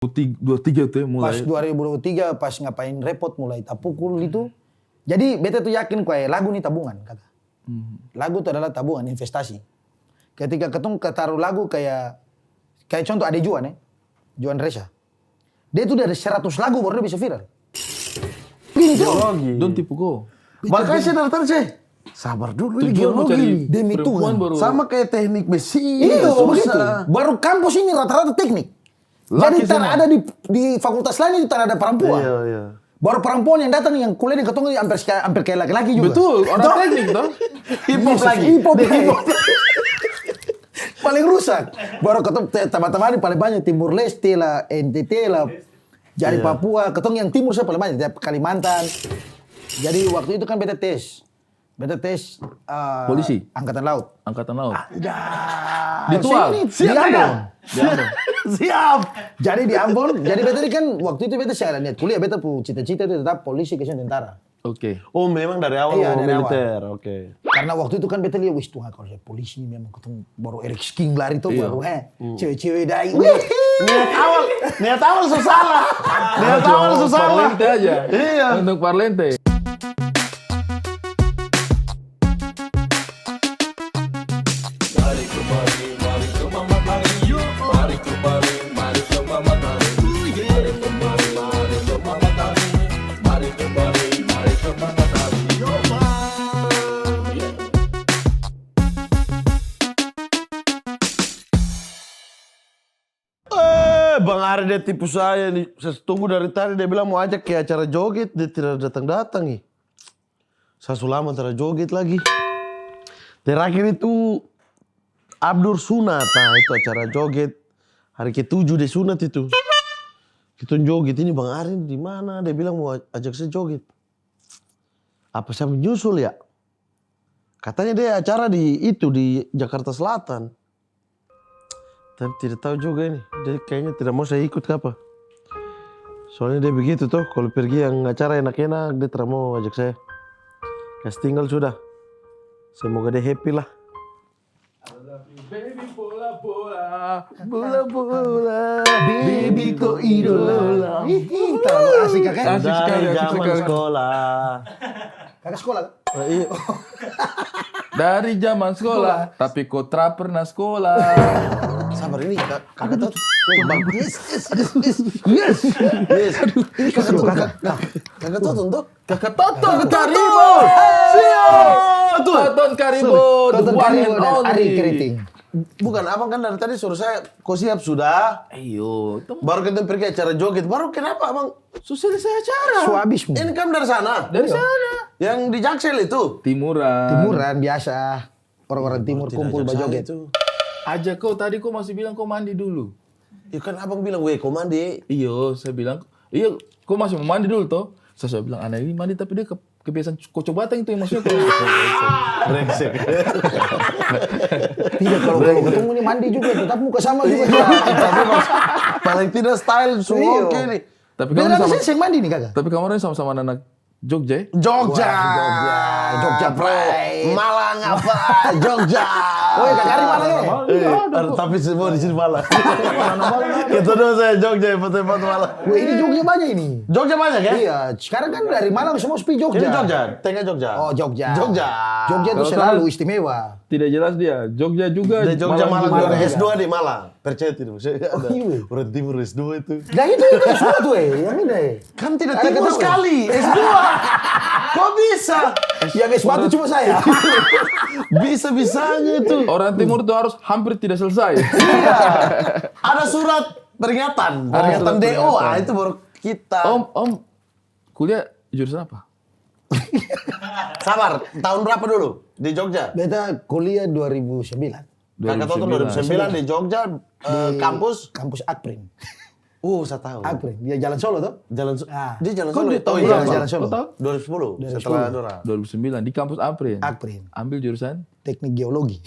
2023 tuh ya mulai. Pas 2023 pas ngapain repot mulai tak pukul itu. Jadi beta tuh yakin kayak lagu nih tabungan kata. Lagu itu adalah tabungan investasi. Ketika ketemu ketaruh lagu kayak contoh Ade Juan ya. Juan Reza. Dia tuh dari 100 lagu baru dia bisa viral. Geologi. Don't tipu go. Makanya saya datang saya. Sabar dulu ini Tujuan mau geologi cari nih. Demi perempuan Tuhan. baru. Sama kayak teknik mesin. Iya begitu. susah. Baru kampus ini rata-rata teknik. Jadi Laki tak semua. ada di fakultas lain itu tak ada perempuan. Iya, iya. Baru perempuan yang datang yang kuliah di ketemu hampir kayak laki-laki juga. Betul, orang teknik toh. Hip hop lagi. Hip hop lagi. Paling rusak. Baru ketemu teman-teman ini paling banyak Timur Leste lah, NTT lah. Jadi Papua, ketemu yang timur saya paling banyak, Kalimantan. Jadi waktu itu kan beta tes. Polisi? Angkatan Laut. Angkatan laut. Di Ditual. Di Ambon. Di Ambon. Siap. Jadi di Ambon, jadi beta ini kan waktu itu beta saya niat kuliah, beta pu cita-cita itu tetap polisi ke tentara. Oke. Oh memang dari awal Iya, mau dari awal. militer. Oke. Karena waktu itu kan beta lihat, wis Tuhan kalau saya polisi memang ketemu baru Eric Skinglar itu Iya. baru cewek-cewek dai. Niat awal susah lah. Niat awal susah lah. Parlente aja. Iya. Untuk parlente. Bang Ari dia tipu saya nih. Saya tunggu dari tadi dia bilang mau ajak ke acara joget, dia tidak datang-datang nih. Saya sulama antara joget lagi. Terakhir itu Abdur sunat, nah itu acara joget hari ke-7 dia sunat itu. Kita joget ini Bang Ari di mana? Dia bilang mau ajak saya joget. Apa saya menyusul ya? Katanya dia acara di Jakarta Selatan. Tapi tidak tahu juga ini. Dia kayaknya tidak mau saya ikut ke apa. Soalnya dia begitu tuh. Kalau pergi yang acara enak-enak dia tidak mau ajak saya. Kasih tinggal sudah. Semoga dia happy lah. Baby bola-bola, bola-bola. Baby kok idola. Terlalu asik kakak. Asik sekali, Dari asik zaman sekali. sekolah. Kakak sekolah kan? Iya. Dari zaman sekolah, tapi kau tak pernah sekolah. Sabar ini kakak tuh. Bang. Yes. Ini kakak tuh kakak. Kakak tuh untuk. Kakak Toton Karibo. Siap. Tuh. Toton Karibo, the Tonton one Karibo and dan only. Ari Keriting. Bukan abang kan dari tadi suruh saya. Kau siap sudah? Ayo, itu Baru kita pergi acara joget. Baru kenapa abang? susah saya acara. Suabismu. Ini kan dari sana. Dari sana. Yang di Jaksel itu. Timuran. Timuran biasa. Orang-orang timur kumpul bajoget. Itu. Aja kau tadi kau masih bilang kau mandi dulu. Ya kan abang bilang, weh kau mandi. Iyo, saya bilang, iya, kau masih mau mandi dulu toh? Saya bilang, anak ini mandi tapi dia kebiasaan kocok batang itu yang maksudnya kau. Brengsek. Tidak kalau ketemu nih mandi juga tetap muka sama juga. Tapi paling tidak style semua Iya. oke nih. Tapi Beda kamu sama, saya mandi nih kakak. tapi kamu sama-sama anak Jogja ya? Jogja. Jogja Pride. Malang apa? Jogja. Oh ya kakak Ari Malang ya? Tapi semua di sini Malang. Kita dulu saya Jogja, foto-foto Malang. Wah ini Jogja banyak ini. Jogja banyak ya? Iya, sekarang kan dari Malang semua sepi Jogja. Ini Jogja, tengah Jogja. Oh Jogja. Jogja. Jogja itu Kalau selalu saya- istimewa. Tidak jelas dia, Jogja juga. Di Jogja Malang, juga. juga. S2 di Malang. Percaya tidak? Maksudnya ada iya. orang timur S2 itu. Nah itu semua tuh yang ini. Kan tidak Ada timur ketahuan. sekali. S2. Kok bisa? Yang sepatu cuma saya. Bisa-bisanya itu. Orang timur itu harus hampir tidak selesai. Iya. Ada surat peringatan. Peringatan surat DO. peringatan. Ah, itu baru kita. Om, kuliah jurusan apa? Sabar, tahun berapa dulu? Di Jogja? Beta kuliah 2009. Kakak Toto 2009 di Jogja, kampus. Kampus Akprin. Saya tahu. Akprin. Dia Jalan Solo tuh. Dia jalan Kok Solo. dia tahu iya, berapa? Jalan Solo. Kau tahu? 2010, 2010. setelah Dora. 2009 di kampus Aprin. Akprin. Ambil jurusan? Teknik geologi.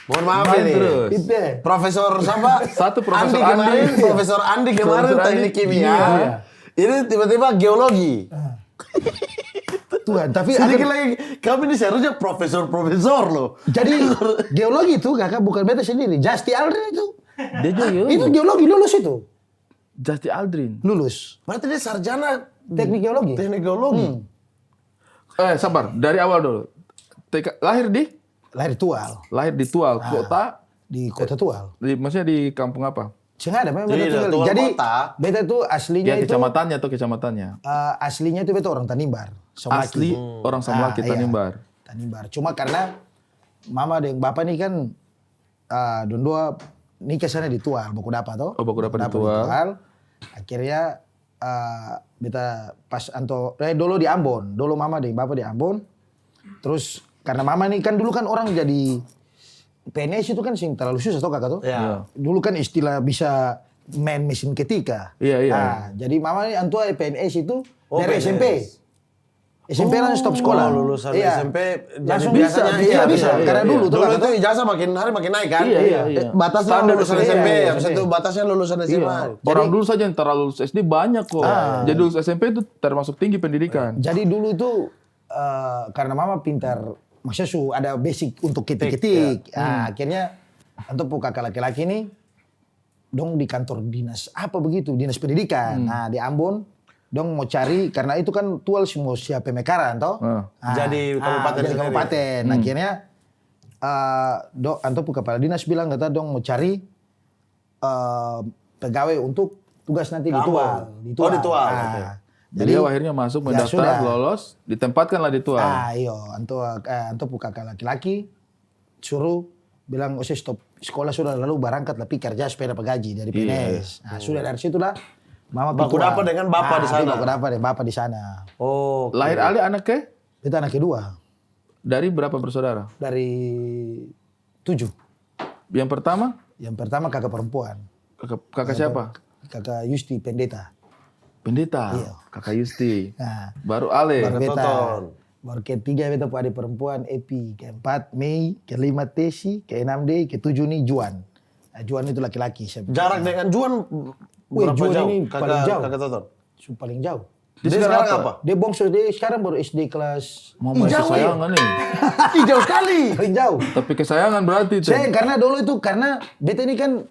Mohon maaf Main ini. terus. Itu. Profesor siapa? Satu Profesor Andi kemarin, Andi. Profesor Andi kemarin Profesor Andi, teknik kimia. iya. Ini tiba-tiba geologi. Tuhan, tapi Sedikit lagi, kami ini seharusnya profesor-profesor loh. jadi geologi itu kakak bukan beta sendiri. Justi Aldrin itu. Dia juga Itu geologi lulus itu. Justi Aldrin. Lulus. Berarti dia sarjana Teknik geologi. teknik geologi. Sabar, dari awal dulu. Lahir di Lahir di Tual. kota, Di kota Tual. maksudnya di kampung apa? Sengaja memang Jadi, beta tinggal. Tual Jadi kota. beta itu aslinya Ya itu kecamatannya atau kecamatannya? aslinya itu beta orang Tanimbar. Somaki. Asli orang Samlaki Iya, Tanimbar. Tanimbar. Cuma karena mama dan bapak nih kan don dua nikah sana di Tual, Baku Dapa toh. Oh, Baku Dapa di Tual. Akhirnya beta pas dulu di Ambon. Dulu mama dan bapak di Ambon. Terus karena mama nih kan dulu kan orang jadi PNS itu kan sing terlalu susah toh kakak toh. Iya. Dulu kan istilah bisa main mesin ketika. Iya. Nah, jadi mama nih antua PNS itu Oh, dari PNS. SMP. SMP langsung stop sekolah. Lulusan Iya. SMP Langsung jadi bisa. biasanya Iya, bisa. Karena dulu tuh Dulu kakak itu toh. ijazah makin hari makin naik kan? Iya. Batasnya Standar lulusan SMP. SMP, Iya, habis SMP. itu batasnya lulusan SMA. Iya. Orang dulu saja yang terlalu lulus SD banyak kok. Jadi lulus SMP itu termasuk tinggi pendidikan. Jadi dulu itu karena mama pintar, maksudnya ada basic untuk ketik-ketik. Nah, akhirnya untuk kakak laki-laki nih, dong di kantor dinas apa begitu, dinas pendidikan. Nah di Ambon, dong mau cari karena itu kan Tual semua siap pemekaran toh. Nah, Jadi kabupaten jadi sendiri. kabupaten. Akhirnya Anto kepala dinas bilang kata dong mau cari pegawai untuk tugas nanti di Ambon. Tual. Oh, di Tual, Nah, oke. Jadi dia akhirnya masuk, ya mendaftar, sudah. lolos, ditempatkanlah di Tual. Iyo, anto kakak laki-laki suruh bilang, oh stop sekolah sudah lalu berangkat tapi kerja sepeda pegaji dari PNS. Nah, sudah dari situlah mama Baku Tual. Dapa dengan bapak di sana. Baku Dapa dengan bapak di sana. Oh. Lahir Ali anak ke? Itu anak kedua Dari berapa bersaudara? dari 7. Yang pertama, Yang pertama kakak perempuan, kakak siapa? kakak Yusti Pendeta. Pendeta, Iya. kakak Yusti. Nah, Baru Ale. baru beta. Toton. Baru ketiga beta pu adik perempuan Epi, keempat Mei, kelima Tesi, keenam Dei, ketujuh nih Juan. Nah, Juan itu laki-laki. Jarak dengan Juan Wih, berapa Juan jauh? ini paling jauh. Kakak Toton. Paling jauh. Dia sekarang apa? Dia bongso dia sekarang baru SD kelas. Mama kesayangan nih. Ih, jauh sekali. Paling jauh. Tapi kesayangan berarti itu. Saya karena dulu itu karena beta ini kan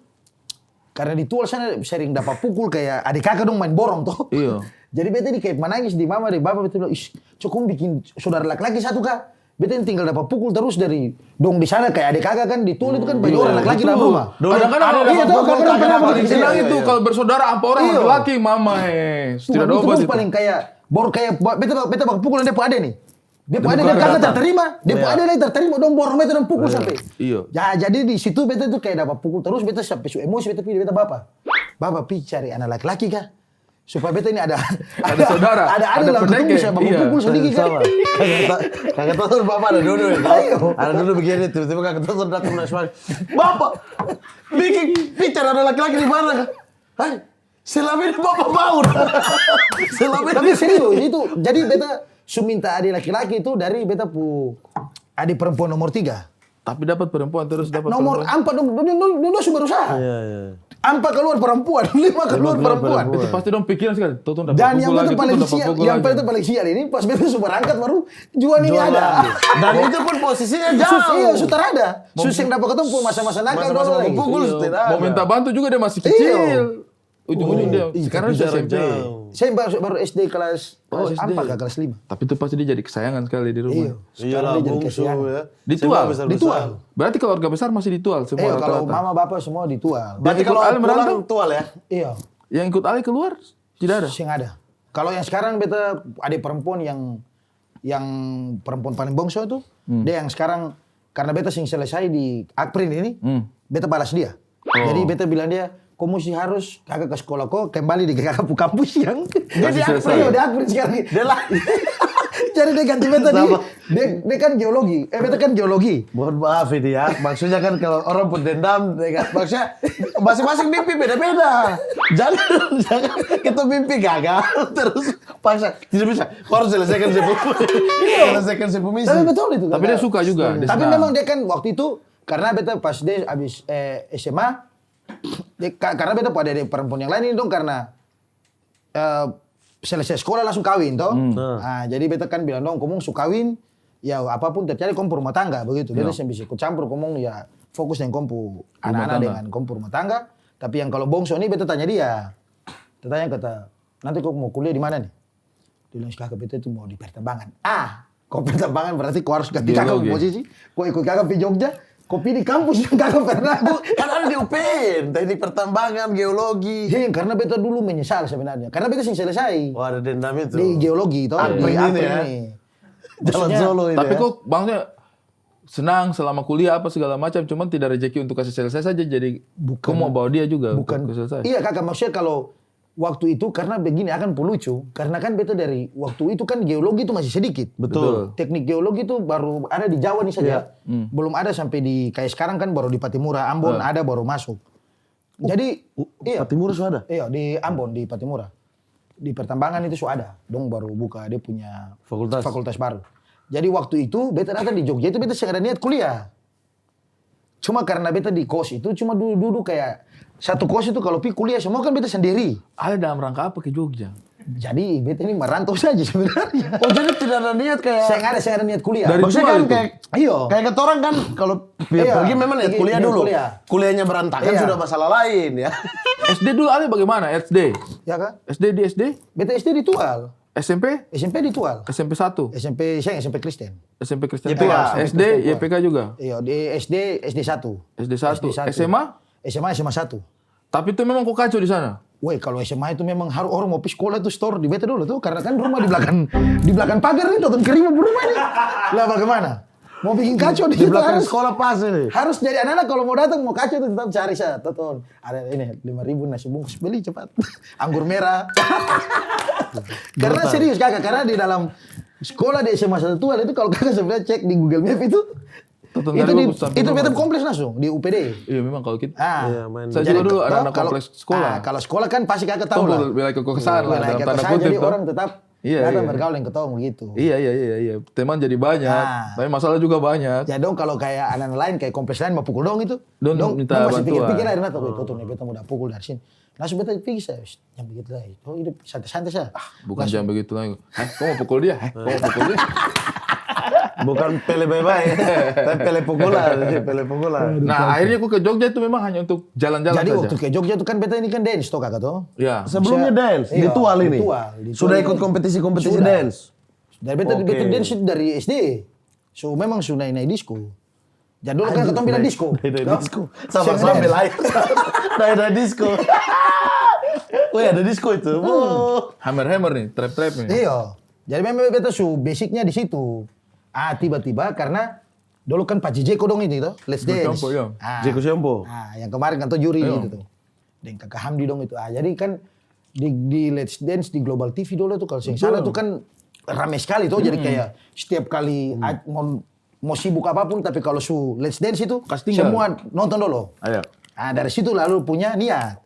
karena di Tual sana sering dapat pukul kayak adik kakak dong main borong tuh. Iya. Jadi beta ini kayak menangis di mama di bapak beta bilang, "Ih, cukup bikin saudara laki-laki satu kak." Beta ini tinggal dapat pukul terus dari dong di sana kayak adik kakak kan di Tual itu kan banyak orang laki-laki dalam rumah. Kadang-kadang Iya, ada tuh, pukul, kadang-kadang kadang-kadang paling paling senang iya, itu iya. kalau bersaudara apa orang Iya. laki-laki mama tidak ada Itu obat terus itu. paling kayak baru kayak beta bakal pukul dia ade nih. Dia Dia ade bukan dan kakak datang. terterima, dia Iya. ade lagi terterima dong borong beta dan pukul sampai. Iya. Ya jadi di situ beta tuh kayak dapat pukul terus beta sampai emosi beta pilih beta bapak. Bapak pi cari anak laki-laki kah? Supaya beta ini ada saudara, ada ada lah ketemu pendeknya. bisa bapak Iya. pukul sedikit kan. Sama. Kakak Toton bapak ada dulu ya. Ada dulu begini tiba-tiba kakak Toton datang naik semua. Bapak, bikin bicara ada laki-laki di mana? Hai, selama ini bapak baur. Selama Tapi ini serius itu. Jadi beta minta adik laki-laki itu dari beta pu adik perempuan nomor 3. Tapi dapat perempuan terus dapat Nomor perempuan. 4 dulu sudah berusaha. Iya, iya. 4 keluar perempuan, 5 keluar perempuan. Itu pasti dong pikiran sekali. Tuh dapat Dan pukul yang lagi, beta paling Tuh dapat sial, pukul yang lagi. beta paling sial ini pas beta sudah berangkat baru Juan ini Jual ada. lagi. Dan itu pun posisinya Sus, iya, jauh. sudah ada. Sus yang dapat ketemu masa-masa nakal Masa-masa dulu lagi. mau pukul. Iya. Tidak Mau ada. minta bantu juga dia masih Iya. kecil. Ujung-ujung dia. Ih, Sekarang tapi sudah jarak SMP. jauh. Saya baru SD kelas Oh, SD. 4 ke kelas 5. Tapi itu pasti dia jadi kesayangan sekali di rumah. Iya. Iyalah Sekarang dia jadi bungsu kesiangan. ya. Di Semua Tual? besar-besar. Di Tual. Berarti keluarga besar masih di Tual semua Kalau rata-rata. mama bapak semua di Tual. Berarti Yang ikut kalau Ale merantau? pulang Tual ya? Iya. Yang ikut Ali keluar tidak ada. Sing ada. Kalau yang sekarang beta adik perempuan yang perempuan paling bongso itu, dia yang sekarang karena beta sing selesai di Akprin ini, beta balas dia. Jadi beta bilang dia, kau mesti harus kakak ke sekolah kau kembali di kakak kampus yang dia di Masih Akprin, selesai. di Akprin sekarang. Dia lah. Jadi dia ganti beta Sama. dia kan geologi, beta kan geologi. Mohon maaf ini ya, maksudnya kan kalau orang pun dendam, ya kan? Maksudnya masing-masing mimpi beda-beda. Jangan kita mimpi gagal terus paksa. Tidak bisa, kau harus selesaikan selesaikan si misi. Tapi betul itu. Tapi dia suka juga. dia Tapi senang. memang dia kan waktu itu karena beta pas dia habis SMA, karena beta pada adik perempuan yang lain ini dong karena selesai sekolah langsung kawin toh. Nah, jadi beta kan bilang dong, kamu suka kawin, ya apapun terjadi kamu rumah tangga begitu. Beta bisa ikut campur, kamu ya fokus dengan kompu Rumah anak-anak tangga. dengan kompu rumah tangga. Tapi yang kalau bongso ini beta tanya dia. Kata, nanti kau mau kuliah di mana nih? Dia bilang, kakak beta itu mau di pertambangan. Kau pertambangan berarti kau harus ganti kakak Geologi. posisi. Kau ikut kakak di Jogja, kau pilih kampus yang kakak pernah. Kan ada di UPN, teknik pertambangan, geologi. Iya, karena beta dulu menyesal sebenarnya. Karena beta sing selesai Wah, ada dendam itu. di geologi, toh, di Apri ini Apri ya. ini. Jalan Maksudnya, Solo ini. Tapi ya. kok maksudnya senang selama kuliah apa segala macam, cuman tidak rezeki untuk kasih selesai saja. Jadi kau mau bawa dia juga bukan untuk selesai. iya kakak, maksudnya kalau waktu itu karena begini akan lucu karena kan beta dari waktu itu kan geologi itu masih sedikit. Betul. Teknik geologi itu baru ada di Jawa nih saja. Belum ada sampai di kayak sekarang kan baru di Patimura, Ambon ada baru masuk. Jadi iya. Patimura sudah ada? Iya, di Ambon, di Patimura. Di pertambangan itu sudah ada. Dong baru buka dia punya fakultas baru. Jadi waktu itu beta datang di Jogja itu beta sengaja niat kuliah. Cuma karena beta di kos itu cuma duduk kayak satu kos itu kalau pergi kuliah semua kan beta sendiri. Ada dalam rangka apa ke Jogja? Jadi beta ini merantau saja sebenarnya. Oh, jadi tidak ada niat kayak... Saya ada niat kuliah. Dari Maksudnya tua kan itu? kayak... Iya. Kayak kata orang kan, kalau Iya, pergi memang niat pergi kuliah niat dulu. kuliah. Kuliahnya berantakan Iya. sudah masalah lain ya. SD dulu ada bagaimana? SD? Ya kan? SD di SD? Beta SD di Tual. SMP? SMP di Tual. SMP 1? Saya SMP Kristen. SMP Kristen YPK. Tual. SD, YPK juga? Iya, di SD 1. SD 1. SMA? SMA 1. Tapi itu memang kok kacau di sana? Woi, kalau SMA itu memang harus orang mau pergi sekolah itu store di beta dulu tuh karena kan rumah di belakang pagar nih tonton kerima rumah nih. Lah bagaimana? Mau bikin kacau di Di situ belakang harus sekolah pas ini. harus jadi anak-anak kalau mau datang mau kacau tuh tetap cari saya tonton. Ada ini 5.000 nasi bungkus beli cepat. Anggur merah. Karena serius kakak, karena di dalam sekolah di SMA 1 Tual itu kalau kakak sebenarnya cek di Google Map itu Tonton itu dari di bagus sampai itu rumah. beta kompleks langsung di UPD. Iya memang kalau kita. Iya, main. Saya Jadi, juga dulu toh, anak-anak kalau- kompleks sekolah. kalau sekolah kan pasti kakak tahu Tahu lah. wilayah kekuasaan lah Wilayah dalam tanda kekuasaan, kutip jadi tuh. orang tetap Iya, datang iya. bergaul yang ketemu begitu. Iya. Teman jadi banyak. Ah. Tapi masalah juga banyak. Ya dong kalau kayak anak lain kayak kompleks lain mau pukul dong itu. Dong minta masih bantuan. pikir-pikir lah Renato, tuh nih beta mau dah pukul dari sini. Langsung beta pikir saya, yang begitu lah. Oh hidup santai-santai saja. Bukan jam begitu lagi. Kau mau pukul dia? Kau mau pukul dia? Bukan pele bye-bye, tapi pele pukulan. Nah akhirnya aku ke Jogja itu memang hanya untuk jalan-jalan Jadi saja. waktu ke Jogja itu kan beta ini kan dance toh kakak toh. Ya. Sebelumnya dance, di Iya, Tual ini. di Tual Sudah ini. ikut kompetisi-kompetisi Sudah. dance. Dari beta Oke. beta dance itu dari SD. So memang sudah naik disco. Jadi dulu kan ketemu bilang disco. Dari Toh? disco. Siang Sama-sama dance. lain. Dari disco. Wih ada disco itu. Oh. Hammer nih, trap nih. Iya. Jadi memang beta basicnya di situ. Tiba-tiba karena dulu kan Pak Jeko dong ini tuh, Let's Dance. Jeko, iya. Jeko Siompo. Yang kemarin kan tuh juri Iya. gitu tuh. Dan Kakak Hamdi dong itu. Jadi kan di Let's Dance di Global TV dulu tuh kalau sing salah tuh kan ramai sekali tuh. Jadi kayak setiap kali mau sibuk apapun tapi kalau Let's Dance itu Kasih tinggal. semua nonton dulu. Ayo. Dari situ lalu punya niat.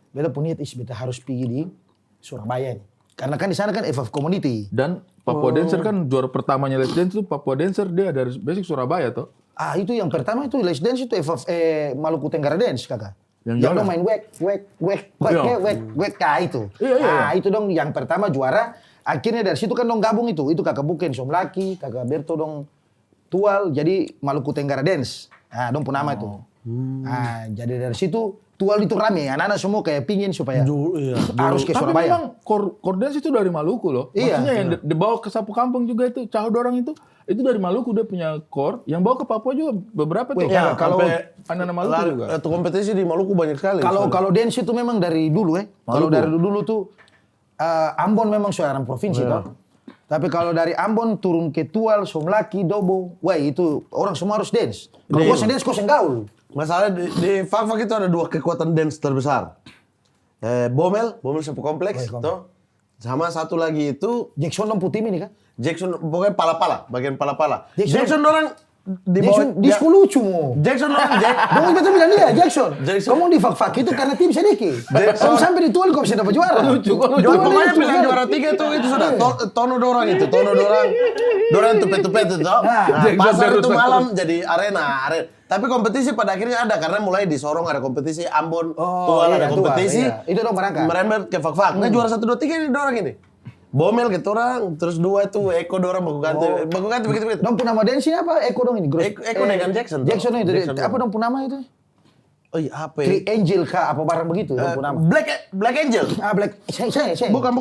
Beta punya niat beta harus pergi di Surabaya nih. Karena kan di sana kan FF Community. Dan Papua Dancer kan juara pertamanya Let's Dance itu Papua Dancer dia dari basic Surabaya toh. Itu yang pertama itu Let's Dance itu FF Maluku Tenggara Dance kakak. Yang Yang mana? dong main wek itu. Iya. Itu dong yang pertama juara. Akhirnya dari situ kan dong gabung itu kakak Buken Somlaki, kakak Berto dong Tual jadi Maluku Tenggara Dance. Dong pun nama itu. Jadi dari situ Tual itu rame, anak-anak semua kayak pingin supaya harus ke Tapi Surabaya. memang core dance itu dari Maluku loh. Iya. Maksudnya yang dibawa ke Sapu Kampung juga itu, Caho Dorang itu dari Maluku dia punya core. Yang bawa ke Papua juga beberapa tuh. Ya, kalau anak-anak Maluku juga. Atau kompetisi di Maluku banyak sekali. Kalau dance itu memang dari dulu Kalau dari dulu tuh Ambon memang seorang provinsi toh. Tapi kalau dari Ambon turun ke Tual, Somlaki, Dobo, wah itu orang semua harus dance. Kalau kau dance kau gaul. Masalah di Fak-Fak itu ada dua kekuatan dance terbesar. Bomel Sepu Kompleks, toh. Sama satu lagi itu Jackson dong putih ini kan? Jackson, pokoknya pala-pala, bagian pala-pala. Jackson- Jackson orang di bawah Jackson disco lucu mo. Jackson orang Dong betul bilang dia Jackson. Jackson. Kamu di fak-fak itu karena tim sedikit. Kamu sampai di Tual kau bisa dapat juara. Lucu, kok lucu. Tual Pokoknya lucu, bilang kan? juara 3 itu sudah tono dorang itu, dorang tupet-tupet itu. Nah, Jackson pasar terus itu terus. malam jadi arena. Tapi kompetisi pada akhirnya ada karena mulai di Sorong ada kompetisi, Ambon, Tual ada Tual, kompetisi. iya. Itu dong berangkat. Merembet ke Fak-Fak. Nah juara 1 2 3 ini dorang ini. Bomel gitu orang, terus 2 itu Eko dorang baku ganti begitu. Dong pun nama dance ini apa? Eko dong ini. Eko dengan Jackson. Jackson itu. Jackson Apa dong pun nama itu? Oh iya apa? Three Angel kah apa barang begitu dong pun nama. Black Angel. Ah Black. Saya. Bukan.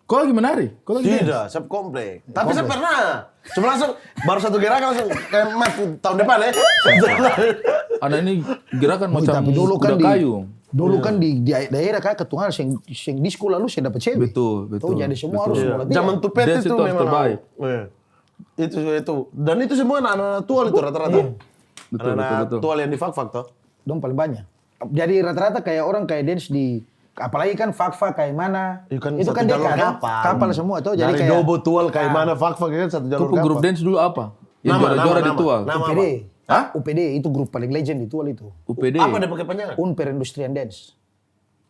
Kau lagi menari? Kau lagi dance? Tidak, saya komplek. Tapi saya pernah. Cuma langsung baru 1 gerakan langsung kayak mas tahun depan ya. Ada ini gerakan macam Tapi dulu kan kuda kayu. Dulu kan di daerah kan ketungan sing di sekolah lu saya dapat cewek. Betul. Tuh jadi semua harus mulai dia. Zaman Tupet Dance itu itu harus memang terbaik. Iya. Itu. Dan itu semua anak-anak tual itu rata-rata. Anak-anak Betul. tual yang di fak-fak toh. Dong paling banyak. Jadi rata-rata kayak orang kayak dance di apalagi kan fakfa kayak mana. Itu kan itu kan satu jalur dekat kapal semua tuh jadi Dari kayak Dobo tual kayak mana fak-fak kan satu jalur Kau grup kapal. dance dulu apa? Yang juara-juara di Tual. Nama UPD. apa? Hah? UPD itu grup paling legend di Tual itu. UPD. Apa dia pakai panjangan? Perindustrian Dance.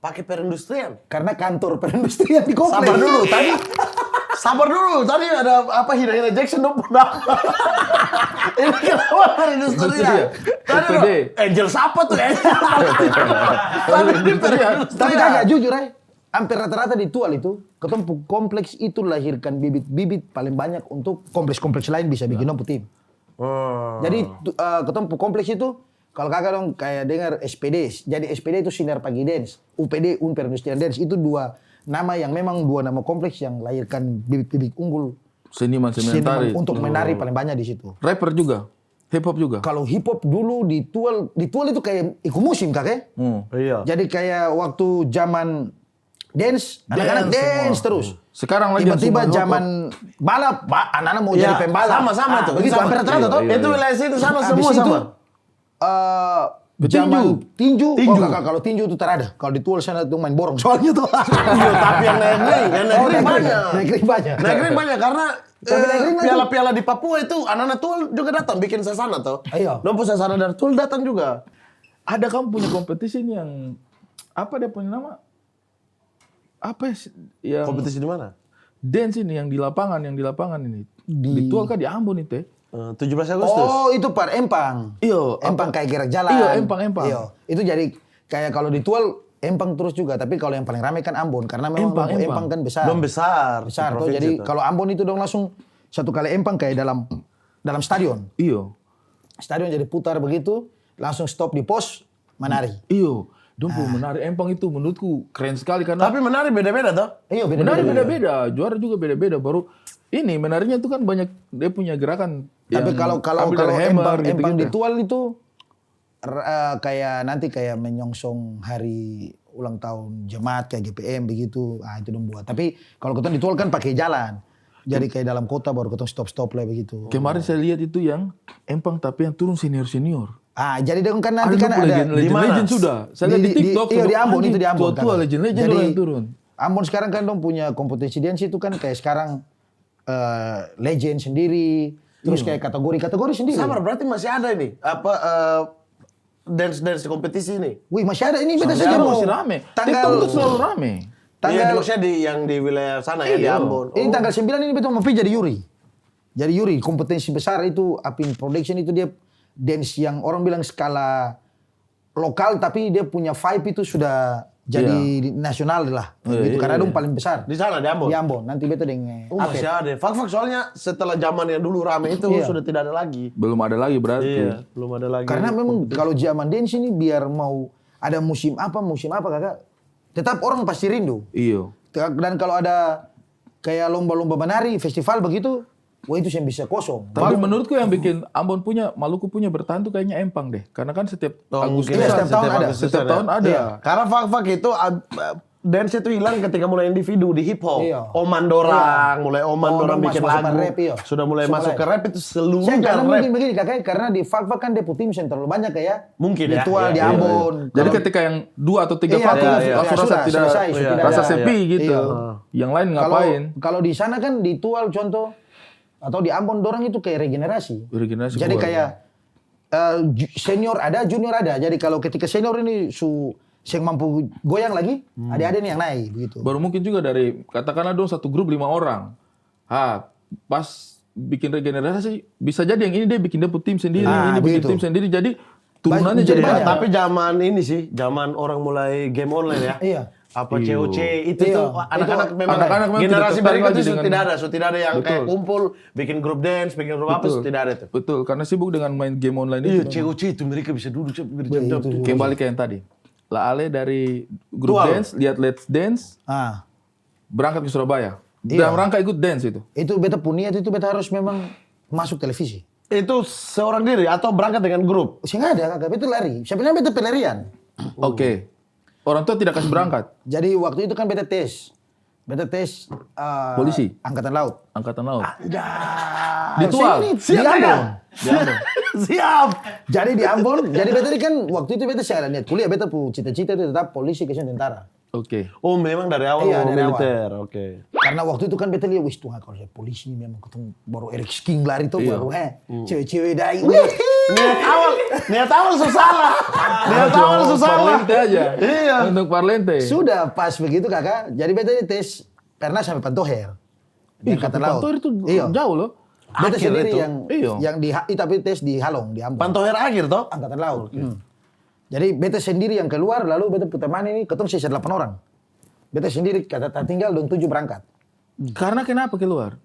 Pakai perindustrian. Karena kantor perindustrian di kompleks. Sabar dulu, tadi ada apa Hina Jackson dong pernah. Ini kenapa perindustrian? Tadi UPD. Angel siapa tuh? Tadi ini perindustrian. Tapi kagak jujur hampir rata-rata di Tual itu, ketemu kompleks itu lahirkan bibit-bibit paling banyak untuk kompleks-kompleks lain bisa bikin nomor tim. Jadi ketemu kompleks itu, kalau kakak dong kayak dengar SPD, jadi SPD itu Sinar Pagi Dance, UPD Perindustrian Dance, itu 2 nama yang memang 2 nama kompleks yang lahirkan bibit-bibit unggul. Seniman Seniman untuk menari paling banyak di situ. Rapper juga. Hip hop juga. Kalau hip hop dulu di Tual itu kayak ikut musim kakek. Iya. Jadi kayak waktu zaman dance, anak-anak dance terus. Sekarang lagi Tiba-tiba yang semua zaman balap, anak-anak mau jadi pembalap. Sama tuh. Begitu hampir rata-rata tuh. Itu wilayah situ sama Habis semua itu, sama. zaman tinju. Oh, kalau tinju itu terada. Kalau di Tual sana tuh main borong soalnya tuh. Iya, tapi yang negeri banyak. Negeri banyak karena piala-piala di Papua itu anak-anak Tual juga datang bikin sasana toh. Iya. Nomor sasana dari Tual datang juga. Ada kamu punya kompetisi ini yang apa dia punya nama? Apa yang Kompetisi di mana? dance ini yang di lapangan ini. Di Tual kan di Ambon itu ya. 17 Agustus. Oh, itu Par Empang. Iya, Empang kayak gerak jalan. Iya, Empang. Iya. Itu jadi kayak kalau di Tual Empang terus juga, tapi kalau yang paling ramai kan Ambon karena memang Empang kan besar. Belum besar. Besar tuh. Jadi kalau Ambon itu dong langsung satu kali Empang kayak dalam stadion. Iya. Stadion jadi putar begitu, langsung stop di pos menari. Iya. Dongku menari Empang itu menurutku keren sekali karena Tapi menari beda-beda toh. Iya, menari beda-beda, juara juga beda-beda. Baru ini menarinya itu kan banyak dia punya gerakan. Tapi yang kalau ambil dari hammer, Empang di gitu-gitu. Tual itu kayak nanti kayak menyongsong hari ulang tahun jemaat kayak GPM begitu, itu dong buat. Tapi kalau kita di Tual kan pakai jalan, jadi kayak dalam kota baru kita stop lah begitu. Kemarin saya lihat itu yang Empang tapi yang turun senior. Jadi dong kan nanti kan ada legend sudah. Saya lihat di TikTok. Iya di Ambon itu di Ambon. Tua legend Jadi yang turun. Ambon sekarang kan dong punya kompetisi dance itu kan kayak sekarang legend sendiri, terus kayak kategori sendiri. Sama berarti masih ada ini. Apa dance kompetisi ini? Wih masih ada ini beda saja Sekarang mau masih rame. TikTok tanggal itu selalu rame. Iya, maksudnya yang di wilayah sana ya di Ambon. Ini tanggal 9 ini betul mau jadi Yuri. Jadi Yuri kompetisi besar itu Apin Production itu dia dance yang orang bilang skala lokal tapi dia punya vibe itu sudah jadi nasional lah. Gitu. Karena dong paling besar. Di sana di Ambon. Di Ambon. Nanti betul dengan Masih ada. Fak-fak soalnya setelah zaman yang dulu rame itu sudah tidak ada lagi. Belum ada lagi berarti. Iya, belum ada lagi. Karena memang kalau zaman dance ini biar mau ada musim apa kakak, tetap orang pasti rindu. Iya. Dan kalau ada kayak lomba-lomba menari, festival begitu, wah itu yang bisa kosong. Tapi menurutku yang bikin Maluku punya bertahan tuh kayaknya Empang deh. Karena kan setiap Agustus iya, setiap tahun ada. Setiap tahun ada. Iya. Karena fak-fak itu dance itu hilang ketika mulai individu di hip hop. Iya. Oman Dorang, mulai Oman Dorang bikin masuk lagu. rap, iya. Sudah mulai masuk ke rap itu seluruh Karena rap. mungkin begini kakak, karena di fak-fak kan dia tim terlalu banyak kayak Mungkin di ya. Tual, di Iya, Ambon. Jadi ketika yang 2 atau 3 Iya, vakum iya, langsung iya. rasa Sudah, tidak selesai, sudah rasa ada. sepi Iya. gitu. Yang lain ngapain? Kalau di sana kan di Tual contoh atau di Ambon dorang itu kayak regenerasi. Regenerasi Jadi keluar. kayak senior ada, junior ada. Jadi kalau ketika senior ini yang mampu goyang lagi, ada nih yang naik begitu. Baru mungkin juga dari katakanlah dong satu grup 5 orang. Pas bikin regenerasi bisa jadi yang ini dia bikin tim sendiri, ini bikin begitu. tim sendiri. Jadi turunannya Jadi jadi banyak. banyak. Tapi zaman ini sih, zaman orang mulai game online ya. Iya. apa COC itu Iya. tuh anak-anak memang anak-anak memang generasi tidak tertarik berikut lagi itu dengan- tidak ada yang kayak Betul. kumpul bikin grup dance, bikin grup apa tidak ada tuh. Betul, karena sibuk dengan main game online Iya, itu. COC itu mereka bisa duduk berjam-jam. Kembali ke yang tadi. La Ale dari grup Tual. dance, lihat Let's Dance, Ah, berangkat ke Surabaya. Iya. Dalam rangka ikut dance itu. itu beta punya itu beta harus memang masuk televisi. Itu seorang diri atau berangkat dengan grup? Sih nggak ada kakak, beta lari. Sebenarnya beta pelarian. Oke. Orang tua tidak kasih berangkat. Jadi waktu itu kan beta tes. Beta tes Polisi? Angkatan Laut. Angkatan Laut. Di Ditual. Di Ambon. Siap. Jadi di Ambon, jadi beta ini kan waktu itu beta saya ada niat kuliah, beta pu cita-cita itu tetap polisi ke tentara. Oke. Oh, memang dari awal Iya, mau dari militer. Oke. Karena waktu itu kan beta lihat, wis Tuhan kalau saya polisi ini memang ketemu baru Eric King lari tuh baru cewek-cewek dai. Niat awal salah. Niat awal salah. Parlente aja. Iya. Untuk Parlente. Sudah pas begitu kakak, jadi beta ini tes pernah sampai Pantoher. Di Angkatan Laut. Pantoir itu Iya. jauh loh. Beta Akhir sendiri itu. Iya. yang di tapi tes di Halong di Ambon. Pantoher akhir toh? Angkatan Laut. Jadi beta sendiri yang keluar, lalu beta teman ini ketemu sisa 8 orang. Beta sendiri kata tinggal dong 7 berangkat. Karena kenapa keluar?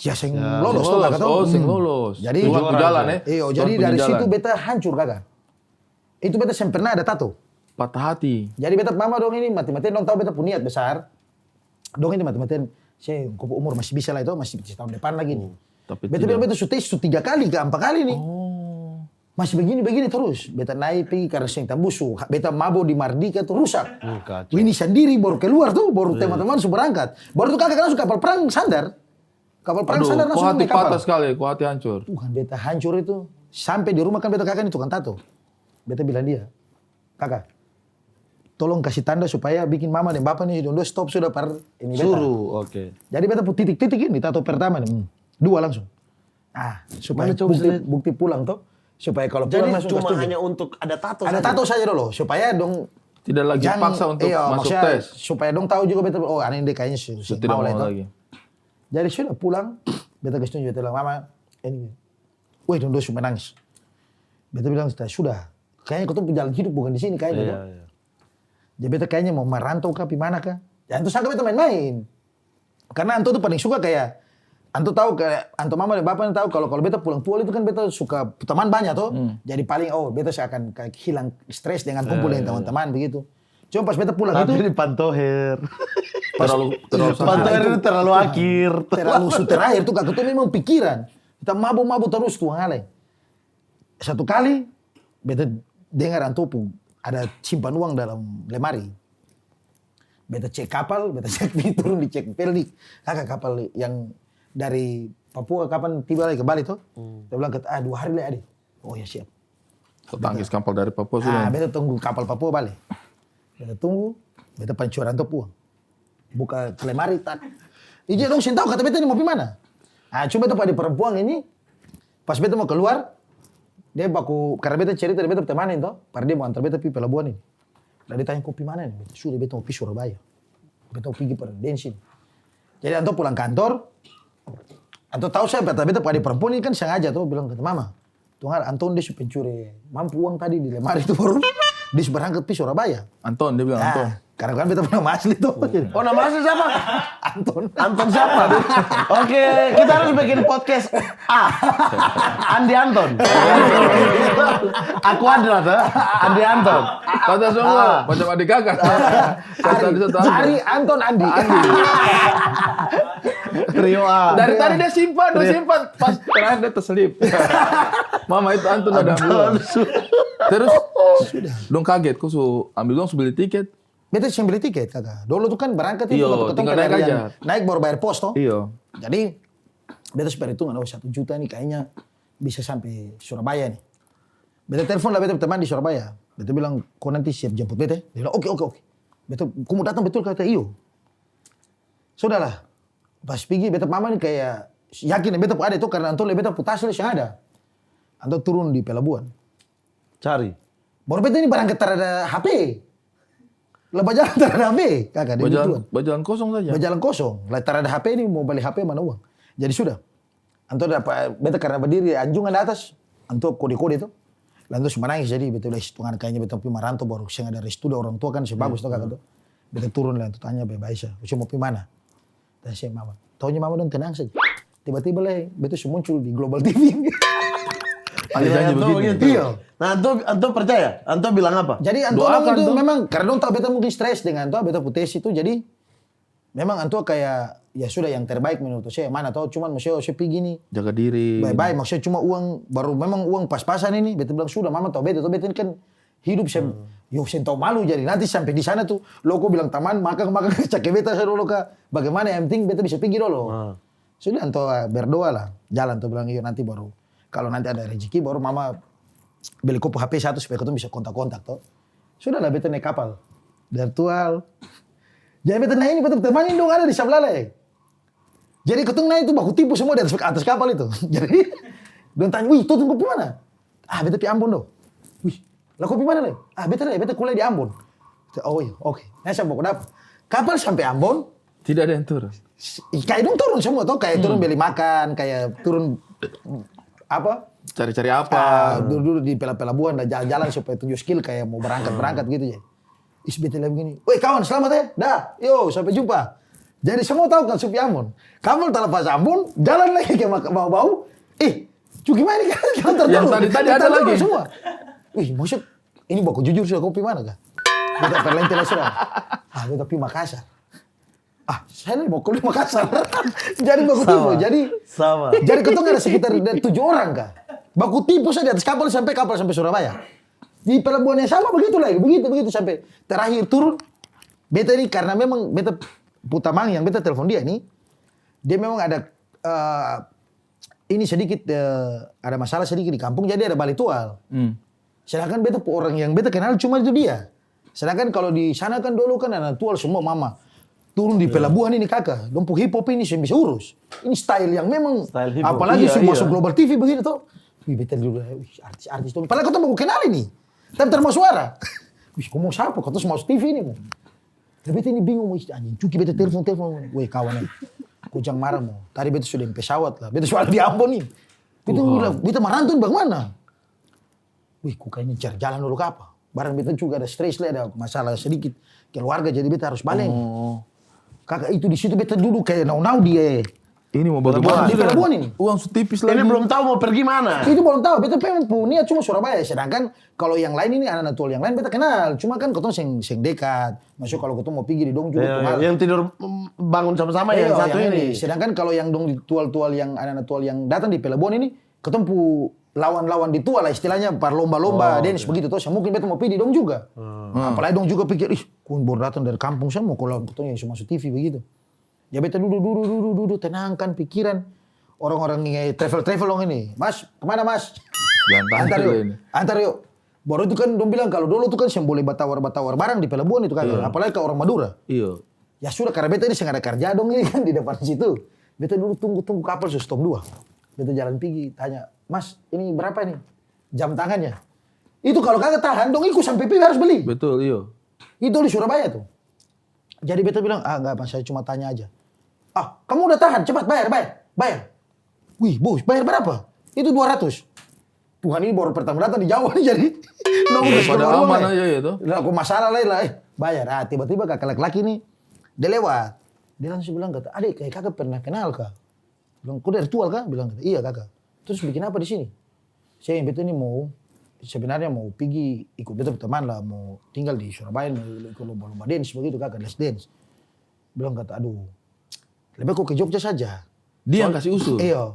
Ya sing lolos tuh kakak tuh. Oh, sing lolos. Jadi Tuhan ku jalan ya. Iya, Tuhan jadi punya dari jalan. situ beta hancur kakak. Itu beta pernah ada tato. Patah hati. Jadi beta mama dong ini mati-matian dong tahu beta punya niat besar. Dong ini mati-matian, saya umur masih bisa lah itu, masih tahun depan lagi. Tapi Beta bilang beta sudah 3 kali ke 4 kali nih. Oh. Masih begini terus. Beta naik pergi karena sing tambusu. Beta mabo di Mardika tuh rusak. Kacau. Ini sendiri baru keluar tuh, baru teman-teman sudah berangkat. Baru tuh kakak langsung kapal perang sandar. Kapal perang Aduh, sandar kok langsung hati naik kapal. patah sekali, kok hati hancur. Tuhan beta hancur itu. Sampai di rumah kan beta kakak ini tukang tato. Beta bilang dia, kakak, tolong kasih tanda supaya bikin mama dan bapak nih dondo stop sudah par ini beta. Suruh, oke. Jadi beta titik-titik ini tato pertama nih, 2 langsung. Ah, supaya Mana coba bukti pulang tuh. Supaya kalau pulang Jadi langsung cuma setuju. hanya untuk ada tato Ada saja? tato saja dulu supaya dong Tidak lagi paksa untuk iya, masuk maksudnya tes. supaya dong tahu juga beta oh aneh dia kayaknya Tidak mau lah itu. lagi. Jadi sudah pulang, beta kasih tunjuk, beta bilang, mama, ini. Wih, dong sudah menangis. Beta bilang, sudah. Kayaknya kau tuh jalan hidup bukan di sini kayaknya. Iya, toh. iya. Jadi beta kayaknya mau merantau kah, mana kah. Ya, Anto sangka beta main-main. Karena Anto tuh paling suka kayak, Anto tahu kayak, Anto mama dan bapak tahu kalau beta pulang tua itu kan beta suka teman banyak tuh. Jadi paling, beta akan kayak hilang stres dengan kumpul dengan teman-teman begitu. Cuma pas beta pulang Tapi itu, di Pantoher. Terlalu Pantoher itu terlalu akhir. terlalu terakhir tuh kakak tuh memang pikiran. Kita mabuk-mabuk terus tuh ngalai. Satu kali, beta dengar Antopu ada simpan uang dalam lemari. Beta cek kapal, beta cek turun dicek peldik. Kakak kapal yang dari Papua kapan tiba lagi ke Bali tuh? Dia bilang, 2 hari lagi adik. Oh ya siap. Tangkis kapal dari Papua sudah. Beta tunggu kapal Papua balik. Beta tunggu, beta pancuran tuh uang. Buka ke lemari, tak. Ije dong, saya tahu kata beta ini mau pergi mana. Cuma beta pada perempuan ini, pas beta mau keluar, dia baku, karena beta cerita, beta temanin toh, pada dia mau antar beta pergi pelabuhan ini. Lalu dia tanya, kopi mana nih? Sudah beta mau pergi Surabaya. Beta mau pergi pada bensin. Jadi Anto pulang kantor, Anto tahu saya beta pada perempuan ini kan sengaja tuh bilang kata mama, Tuhan Anton dia pencuri mampu uang tadi di lemari itu baru dia berangkat pergi Surabaya. Anton, dia bilang Anton. Karena kan beta pernah asli tuh. Oh, nama asli siapa? Anton. Anton siapa? Oke, kita harus bikin podcast. Andi Anton. Aku Andra tuh. Andi Anton. Kata semua, macam adik kakak. Kata di satu Ari Anton Andi. Trio A. Dari tadi dia simpan. Pas terakhir dia terselip. Mama itu Anton ada ambil. Terus, dong kaget, kok ambil dong beli tiket. Beta yang beli tiket kakak. Dulu tuh kan berangkat itu Iya, waktu ketemu tinggal naik pelarian. aja. Naik baru bayar pos toh. Iya. Jadi beta super hitungan 1 juta nih kayaknya bisa sampai Surabaya nih. Beta telepon lah beta teman di Surabaya. Beta bilang, kau nanti siap jemput beta? Dia bilang, oke. Beta, kau mau datang betul kata iyo. Sudahlah. Pas pergi beta mama nih kayak yakin beta ada itu karena Anton beta putas yang ada. Anton turun di pelabuhan. Cari. Baru beta ini berangkat ada HP. Lepas jalan ada HP, kakak. Berjalan kosong saja. Berjalan kosong. Lah ada HP ini mau balik HP mana uang. Jadi sudah. Anto dapat beta karena berdiri anjungan di atas. Anto kode-kode itu. Lalu semua nangis jadi betul lah Tuhan kayaknya betul pergi Maranto baru saya ada restu orang tua kan sebagus tuh kakak tuh. Beta turun lah untuk tanya Bebe Aisyah, "Usia mau pergi mana?" Dan saya mama, "Taunya mama dong tenang saja." Tiba-tiba lah beta muncul di Global TV. Ada janji begitu. Iya. Nah, anto percaya? Anto bilang apa? Jadi Anto Doakan itu tuh. memang karena dong tahu beta mungkin stres dengan Anto, beta putus itu jadi memang Anto kayak ya sudah yang terbaik menurut saya. Mana tahu cuman maksudnya saya pergi nih. Jaga diri. Baik-baik maksudnya cuma uang baru memang uang pas-pasan ini. Beta bilang sudah mama tahu beta ini kan hidup saya saya tahu malu jadi nanti sampai di sana tuh loko bilang taman makan cak beta saya dulu kak. Bagaimana yang penting beta bisa pergi dulu. Sudah Anto berdoa lah. Jalan tuh bilang iya nanti baru kalau nanti ada rezeki baru mama beli kopo HP satu supaya ketemu bisa kontak-kontak toh. Sudah lah beta naik kapal. Virtual. Jadi beta naik ini beta temanin dong ada di sebelah lah. Jadi ketemu naik itu baku tipu semua di atas kapal itu. Jadi dong tanya, "Wih, tuh kopi mana?" "Ah, beta pi Ambon dong." "Wih, lah kopi mana lah?" "Ah, beta kuliah di Ambon." "Oh iya, oke." Nah, saya baku dapat. Kapal sampai Ambon, Tidak ada yang turun. kayak dong turun semua toh, kayak turun beli makan, kayak turun apa? Cari-cari apa? Dulu di pelabuhan dan jalan-jalan supaya tunjuk skill kayak mau berangkat gitu ya. Beta bilang begini, "Woi kawan selamat ya, dah, yo sampai jumpa." Jadi semua tahu kan Supi Ambon. Kamu terlepas Ambon, jalan lagi ke bau-bau. Cuki mana kan? Yang tadi ada lagi. Semua. Wih, maksud ini baku jujur sudah kopi mana kah? Beta perlentil sudah. Beta pi Makassar. Saya nih mau kuliah Makassar. Jadi baku tipu. Sama. Jadi ketemu ada sekitar 7 orang kah? Baku tipu saya di atas kapal sampai Surabaya. Di pelabuhan yang sama begitu lagi, begitu sampai terakhir turun. Beta ini karena memang beta Putamang yang beta telepon dia nih, dia memang ada ini sedikit ada masalah sedikit di kampung, jadi ada balitual. Sedangkan beta orang yang beta kenal cuma itu dia. Sedangkan kalau di sana kan dulu kan ada tual semua mama. Turun di pelabuhan ini kakak, dompu hip hop ini saya bisa urus. Ini style yang memang, Style hip hop. apalagi Iya, masuk Global TV begitu tuh. Wih beta dulu, artis tuh. Padahal kau tuh mau kenal ini, tapi termasuk suara. Wih kau mau siapa? Kau tuh masuk TV ini mau. Tapi beta ini bingung, anjing cuki beta telepon. Wih kawan kau jangan marah mau. Tadi beta sudah di pesawat lah, beta sudah di Ambon nih. Beta merantau bagaimana? Wih kok kayaknya cari jalan dulu ke apa? Barang beta juga ada stres lah, ada masalah sedikit keluarga jadi beta harus balik. Kakak itu di situ beta duduk kayak nau dia. Ini mau bagaimana? Di pelabuhan ini. Uang tipis lagi. Ini belum tahu mau pergi mana. Itu belum tahu, beta pengen punya cuma Surabaya. Sedangkan kalau yang lain ini anak-anak tual yang lain beta kenal. Cuma kan ketemu sing dekat. Maksudnya kalau ketemu mau pergi di dong juga tuh Yang tidur bangun sama-sama yang satu ini. Sedangkan kalau yang dong di tual-tual yang anak-anak tual yang datang di pelabuhan ini ketemu lawan-lawan di tual lah istilahnya par lomba-lomba dance begitu tuh. Mungkin beta mau pergi di dong juga. Apalagi dong juga pikir, kun baru datang dari kampung saya mau kalau ketemu yang masuk TV begitu. Ya beta duduk tenangkan pikiran. Orang-orang yang travel dong ini. "Mas, kemana mas?" Antar yuk. Baru itu kan dong bilang kalau dulu tuh kan yang boleh batawar barang di pelabuhan itu kan. Apalagi ke orang Madura. Iya. Ya sudah karena beta ini sengaja ada kerja dong ini kan di depan situ. Beta dulu tunggu kapal sudah stop 2. Beta jalan pergi tanya, "Mas, ini berapa nih jam tangannya?" Itu kalau kagak tahan dong ikut sampai pergi harus beli. Betul, iya. Itu di Surabaya tuh. Jadi beta bilang, enggak mas, saya cuma tanya aja. Kamu udah tahan, cepat bayar. Wih bos, bayar berapa? Itu 200. Tuhan ini baru pertama datang di Jawa nih jadi. Pada aman aja itu. Lah kok masalah lain lah, bayar. Tiba-tiba kakak laki-laki nih, dia lewat. Dia langsung bilang kata, "Adik, kayak kakak pernah kenal kah?" Bilang, "Kau dari tual kah?" Bilang kata, "Iya kakak." "Terus bikin apa di sini?" "Saya betul ini sebenarnya mau pergi ikut betul teman lah, mau tinggal di Surabaya, mau ikut lomba-lomba dance begitu kakak, les dance." Bilang kata, "Aduh, lebih kok ke Jogja saja." Dia yang kasih usul. Iya.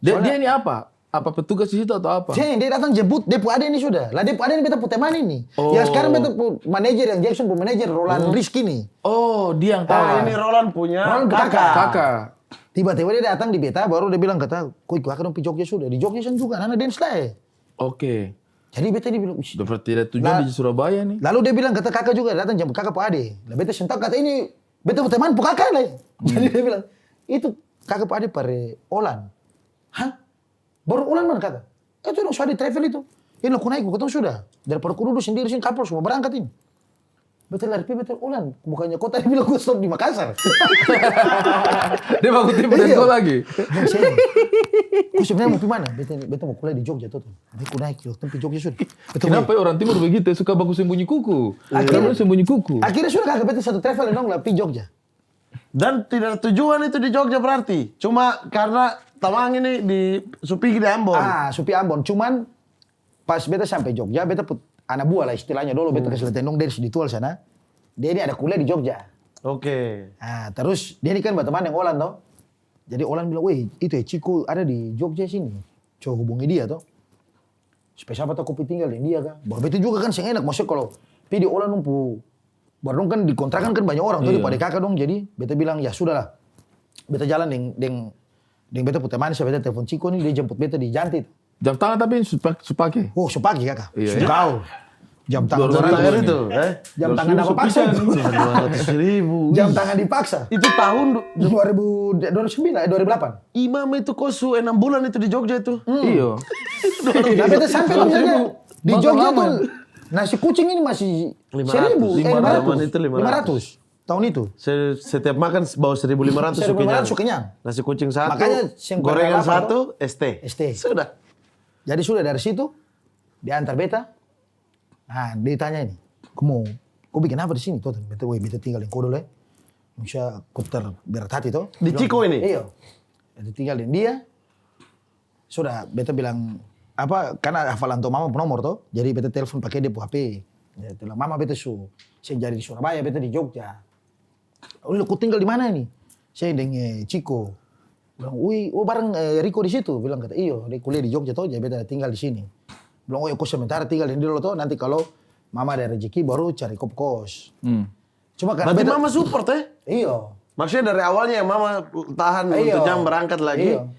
Dia ini apa? Apa petugas di situ atau apa? Dia datang jemput, dia pu ade ini sudah. Lah dia pu ade ini beta pu teman ini. Yang sekarang beta pu manajer yang Jackson pu manajer Roland Rizky nih. Oh, dia yang tahu. Ini Roland punya Kakak. Tiba-tiba dia datang di beta, baru dia bilang kata, "Koi, kakak dong pi Jogja sudah." Di Jogja kan juga, anak dance lah. Oke. Jadi beta dia bilang, Dapat tidak tujuan di Surabaya nih. Lalu dia bilang kata kakak juga datang jemput kakak pu ade. Lah beta sentak kata ini beta pu teman pu kakak lah. Jadi dia bilang, "Itu kakak pu ade pare Olan." "Hah? Baru Olan mana kakak?" "Itu dong sudah di travel itu." "Ini aku naik, aku ketemu sudah. Daripada aku duduk sendiri sini kapal semua berangkat ini." Betul lari betul ulan. Bukannya kota dia bilang gue stop di Makassar. Dia mau tipu dan kau lagi. Kau sebenarnya mau pergi mana? Betul mau kuliah di Jogja tuh. Aku naik ke Jogja sudah. Kenapa orang timur begitu suka bagus sembunyi kuku? Akhirnya sembunyi kuku. Akhirnya sudah kagak betul satu travel dong lah pergi Jogja. Dan tidak ada tujuan itu di Jogja berarti. Cuma karena Tamang ini di Supigi di Ambon. Supi Ambon. Cuman pas beta sampai Jogja, beta anak buah lah istilahnya dulu. Beta kasih tendong dari Siditual sana. Dia ini ada kuliah di Jogja. Oke. Nah, terus dia ini kan teman yang Olan toh. Jadi Olan bilang, weh itu ya Ciko ada di Jogja sini. Coba hubungi dia toh. Supaya siapa tau kopi tinggal di dia kan. Bahwa beta juga kan enak. Maksudnya kalau pilih Olan numpu. Baru kan dikontrakan kan banyak orang tuh di kakak dong. Jadi beta bilang ya sudahlah. Beta jalan deng beta putar manis. Beta telepon Ciko nih. Dia jemput beta di Janti. Jam tangan tapi supake. Oh supagi kakak. Iya. Kau. Jam tangan 200 itu. Jam tangan apa paksa itu? 200.000. Jam tangan dipaksa. Itu tahun 2009, 2008. Imam itu kosu 6 bulan itu di Jogja itu. Iya. Nah beta sampai dong saja. Di Jogja tuh nasi kucing ini masih 500. Tahun itu. Setiap makan bawa 1.500 su kenyang. Nasi kucing satu, Makanya gorengan satu, ST. Sudah. Jadi sudah dari situ diantar beta. Nah, dia tanya ini, kau bikin apa di sini? Tuh, beta tinggal di Kodol ya. Maksudnya kuter berat hati tuh. Di Ciko ini? Iya. Beta tinggal di dia. Sudah, beta bilang apa? Karena hafalan tuh mama nomor tuh. Jadi beta telepon pakai dia HP. Dia bilang, mama beta saya jadi di Surabaya, beta di Jogja. Udah, kau tinggal di mana ini? Saya dengan Ciko. Bilang, bareng Riko di situ. Bilang kata, iyo, dia kuliah di Jogja tuh, jadi beta tinggal di sini. Bilang, aku sementara tinggal di dulu tuh, nanti kalau mama ada rezeki baru cari kos. Cuma karena berarti mama support ya? Iya. Maksudnya dari awalnya mama tahan untuk jam berangkat lagi. Iya.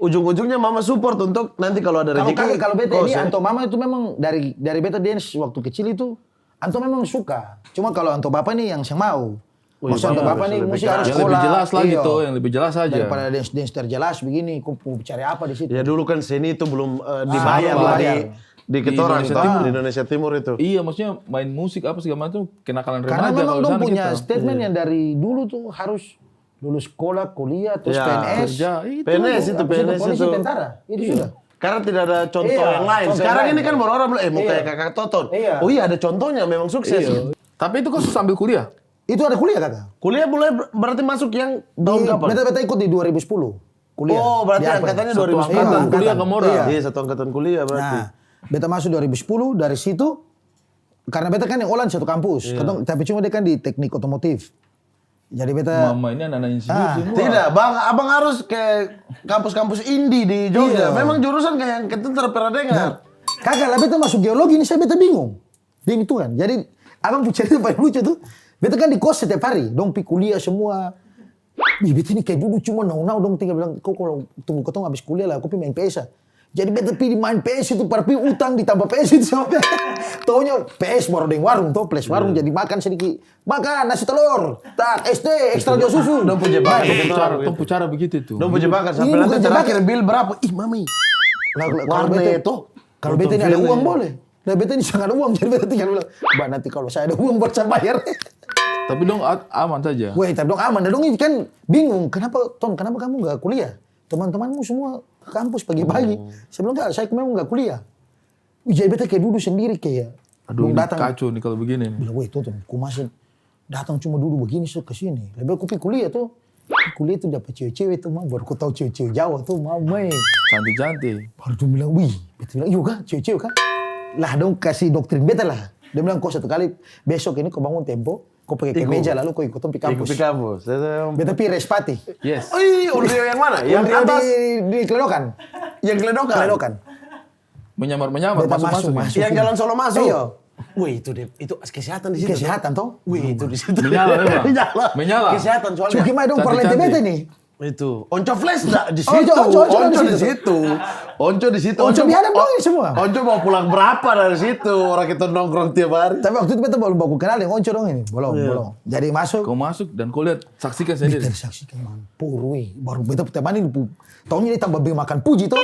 Ujung-ujungnya mama support untuk nanti kalau ada rezeki. Kalau beta ini, Anto mama itu memang dari beta dance waktu kecil itu, Anto memang suka. Cuma kalau Anto bapak nih yang mau. Maksudnya Anto bapak nih mesti harus yang sekolah. lebih jelas lagi tuh, yang lebih jelas aja. Daripada dance terjelas begini, kau mau cari apa di situ? Ya dulu kan seni itu belum dibayar lah di Ketorang di Indonesia Timur itu. Iya, maksudnya main musik apa segala macam kenakalan remaja. Karena memang kalau dong sana punya kita. statement yang dari dulu tuh harus lulus sekolah, kuliah, terus PNS. Kerja, itu. PNS itu, PNS polisi, itu. tentara, itu sudah. Karena tidak ada contoh yang lain. contoh Sekarang yang ini lain. kan baru orang bilang, mau kayak kakak Toton. Iya. Oh iya ada contohnya, memang sukses. Tapi itu kok sambil kuliah? Itu ada kuliah kakak. Kuliah mulai berarti masuk yang tahun kapan? Beta ikut di 2010. Kuliah. Oh berarti Di Alpen. angkatannya Satu 2010. angkatan kuliah ke Mora. Iya. Iya satu angkatan kuliah berarti. Nah, beta masuk 2010, dari situ, karena beta kan yang Olan satu kampus. Tapi cuma dia kan di teknik otomotif. Jadi beta... Mama ini anak-anak insinyur semua. Tidak, abang harus ke kampus-kampus indie di Jogja. Memang jurusan kayak yang kita pernah dengar. Kagak lah, beta masuk geologi ini, saya beta bingung. Dia itu kan. Jadi, abang punya cerita paling lucu tuh. Beta kan di kos setiap hari. Dong pi kuliah semua. Wih, beta ini kayak dulu cuma nau-nau dong tinggal bilang, kau kalau tunggu ketong habis kuliah lah, aku pi main PS. Jadi beta pi main PS itu, pi utang ditambah PS itu sama taunya PS baru dengan warung tuh, plus warung jadi makan sedikit. Makan nasi telur, tak SD ekstra jauh susu. Dong punya bakat Tong pucara begitu tuh. Dong punya bakat sampai Ini nanti bukan terakhir bill berapa? Ih mami. Warnet tuh. Kalau beta ini ada uang boleh. Nah beta ini sangat ada uang, jadi beta tinggal bilang, Mbak nanti kalau saya ada uang buat saya bayar. Tapi dong aman saja. Wah, tapi dong aman. Dong ini kan bingung, kenapa kamu nggak kuliah? Teman-temanmu semua ke kampus pagi-pagi. Saya bilang, enggak, saya memang nggak kuliah. Jadi beta kayak duduk sendiri kayak. Aduh, ini datang. kacau nih kalau begini. Bilang, weh Tonton, ku masih datang cuma duduk begini ke sini. Lebih aku kuliah tuh. Kuliah tuh dapat cewek-cewek tuh, mau baru ku tahu cewek-cewek Jawa tuh, mau main. Cantik-cantik. Baru dia bilang, wih. Beta bilang, iya kan, cewek-cewek kan. Lah dong kasih doktrin beta lah. Dia bilang, kau satu kali besok ini kau bangun tempo, kau pakai kemeja lalu kau ikut pi kampus. Ikut kampus. Beta pi Respati. Yes. Oh iya, Undrio yang mana? Yang Undrio atas? di Kledokan. Yang Kledokan? Kledokan. Menyamar-menyamar, Beta masuk-masuk. masuk. Yang Jalan Solo masuk? Iya. Wih itu kesehatan di situ. Kesehatan toh. Wih itu di situ. Menyala memang. Menyala. Kesehatan soalnya. Cuma gimana dong Cantik-cantik. parlente beta nih. Itu. Onco Flash enggak di situ. Onco di situ. Onco di situ. Onco biadab dong ini semua. Onco mau pulang berapa dari situ? Orang kita nongkrong tiap hari. Tapi waktu itu beta belum baku kenal yang Onco dong ini. Belum. Jadi masuk. Kau masuk dan kau lihat, saksikan sendiri. Beta saksikan mampur weh. Baru beta teman ini. Tahunya dia tambah makan puji toh.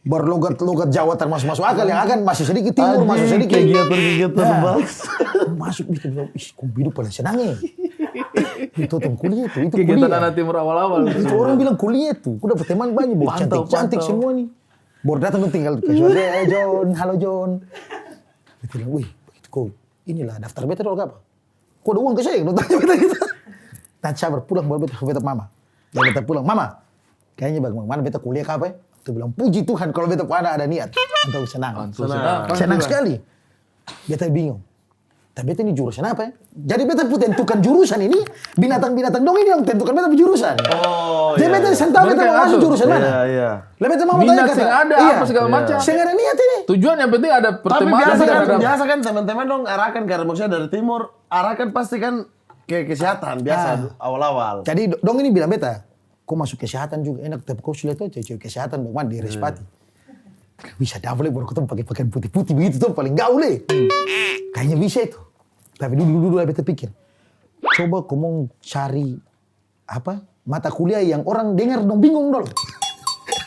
Baru logat Jawa termasuk akal yang akan masih sedikit timur, masih sedikit. Kegiatan Masuk beta bilang, ih kok hidup paling senang ya. Itu tim kuliah itu Kegiatan kuliah. anak timur awal-awal. Itu orang bilang kuliah tuh, aku dapat teman banyak, baru Pantau, cantik-cantik pantau. semua nih. Baru datang tuh tinggal ke sore, John, halo John. Beta bilang, wih, begitu kok inilah daftar beta dulu apa? Kok ada uang ke saya? Lu tanya beta gitu. Nanti sabar pulang baru beta mama. Dan beta pulang, mama, kayaknya bagaimana beta kuliah ke apa ya? Dia bilang, puji Tuhan kalau beta anak ada niat. Untuk senang. Senang sekali. Beta bingung. Tapi beta ini jurusan apa ya? Jadi beta tentukan jurusan ini, binatang-binatang dong ini yang tentukan beta jurusan. Oh, Jadi beta sentau beta mau masuk jurusan mana? Iya. Lah beta mau Minat tanya kata. yang ada, apa segala macam. Saya nggak ada niat ini. Tujuan yang penting ada Tapi pertemanan. biasa kan teman-teman dong arahkan karena maksudnya dari timur arahkan pasti kan ke kesehatan biasa awal-awal. Jadi dong ini bilang beta, kau masuk kesehatan juga enak, tapi kau sudah tahu cewek kesehatan bagaimana di Respati. Bisa double baru ketemu pakai pakaian putih-putih begitu tuh paling gaul Kayaknya bisa itu. Tapi dulu beta pikir, coba kau mau cari apa mata kuliah yang orang dengar dong bingung dong.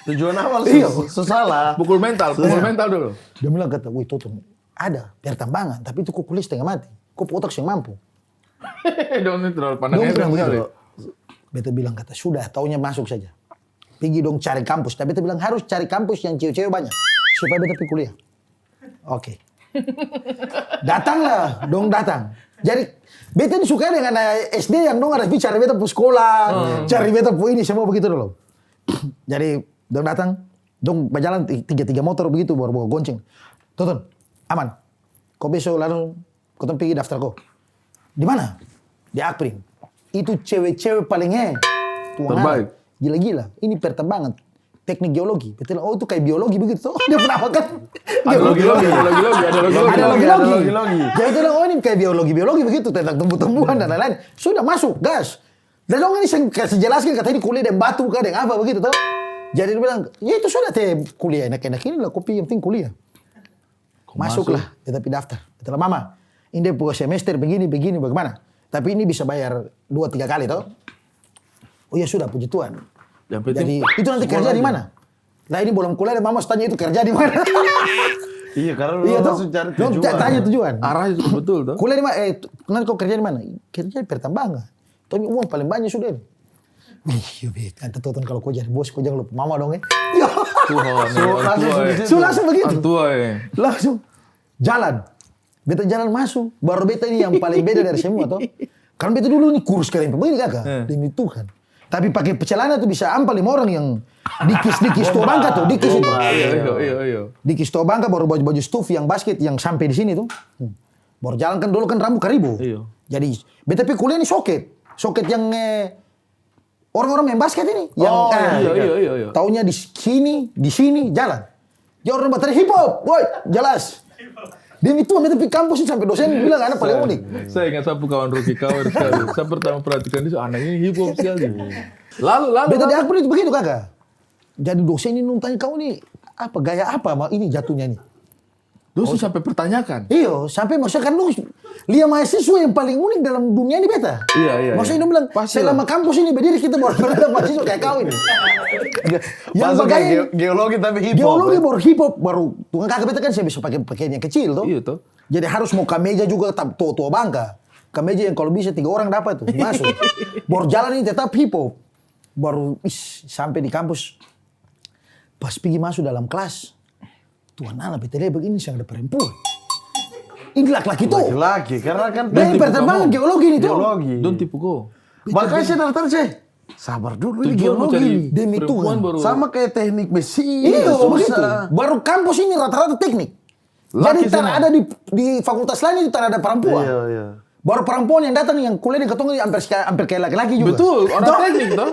Tujuan awal Iya. salah. Pukul mental dulu. Dia bilang kata, wih Toto ada pertambangan, tapi itu kok kuliah setengah mati. Kok otak yang mampu. Dong itu terlalu Dong pandangnya bilang sekali. begitu. Beta bilang kata, sudah taunya masuk saja. Pergi dong cari kampus. Tapi beta bilang harus cari kampus yang cewek-cewek banyak. Supaya beta pergi kuliah. Oke. Datanglah, dong datang. Jadi beta ini suka dengan SD yang dong ada bicara beta pu sekolah, cari beta pu ini semua begitu dulu. Jadi dong datang, dong berjalan tiga motor begitu bawa gonceng. Toton, aman. Kau besok lalu kau pergi daftar kau. Di mana? Di Akprim. Itu cewek-cewek palingnya. Terbaik. Gila-gila. Ini pertambangan. Teknik geologi. Betul. Oh itu kayak biologi begitu. Oh, dia pernah makan. Ada logi-logi. Ada logi-logi. Jadi itu oh ini kayak biologi begitu tentang tumbuh-tumbuhan dan lain-lain. Sudah masuk, gas. Dan dong ini saya kasih jelaskan kata ini kuliah dan batu kah dan apa begitu toh. Jadi dia bilang, ya itu sudah teh kuliah enak-enak ini lah kopi yang penting kuliah. Masuklah, tetapi daftar. Kata mama, ini dia semester begini bagaimana? Tapi ini bisa bayar 2-3 kali toh. Oh ya sudah puji Tuhan. Jadi itu nanti kerja di mana? Nah ini belum kuliah dan mama tanya itu kerja di mana? Iya karena lu Iya toh. langsung cari Dong tujuan. tanya tujuan. Arahnya itu betul tuh. Kuliah di mana? Nanti kau kerja di mana? Kerja di pertambangan. Tanya uang paling banyak sudah. Wih, kata Toton kalau kau jadi bos, kau jangan lupa mama dong ya. Tuhan. Langsung begitu. Tua Langsung jalan. Beta jalan masuk. Baru beta ini yang paling beda dari semua toh. Karena beta dulu ini kurus kalian begini kakak. Demi Tuhan. Tapi pakai celana tuh bisa ampal 5 orang yang dikis tua bangka tuh, dikis itu. Iya. Dikis tua bangka baru baju stuf yang basket yang sampai di sini tuh. Baru jalan kan dulu kan rambut karibu. Iya. Jadi beta kuliah ini soket. Soket yang orang-orang main basket ini. Yang iya. taunya di sini jalan. Ya orang materi hip hop, woi jelas. Demi Tuhan beta pergi kampus ini sampai dosen bilang anak paling unik. Saya ingat satu kawan Rocky Kawan sekali. Saya pertama perhatikan dia, anak ini hip hop sekali. Lalu. Beta di Akprim itu begitu kakak. Jadi dosen ini nanya kau ini apa gaya apa ini jatuhnya nih. Dosen sampai pertanyakan. Iya, sampai maksudnya kan lu lihat mahasiswa yang paling unik dalam dunia ini beta. Iya. Maksudnya dia bilang, selama kampus ini berdiri kita baru ada mahasiswa kayak kau ini. Yang Masuk pakai kayak geologi tapi hip hop. geologi baru hip hop baru tukang kakak beta kan saya bisa pakai pakaian yang kecil tuh. Iya toh. Jadi harus mau kemeja juga tua bangka. Kemeja yang kalau bisa 3 orang dapat tuh masuk. Baru jalan ini tetap hip hop. Baru sampai di kampus. Pas pergi masuk dalam kelas. Tuhan Allah beta lihat begini yang ada perempuan. Ini laki-laki tuh. Laki-laki karena kan Dari pertambangan geologi ini tuh. geologi. Don't tipu kau. Makanya saya daftar sih. Sabar dulu ini Tujuan mau geologi. cari Demi perempuan Tuhan. baru. Sama kayak teknik mesin. Iya begitu. susah. Baru kampus ini rata-rata teknik. Jadi tak ada di fakultas lain itu tak ada perempuan. Iya. Baru perempuan yang datang yang kuliah di ketemu hampir kayak laki-laki juga. Betul, orang teknik toh.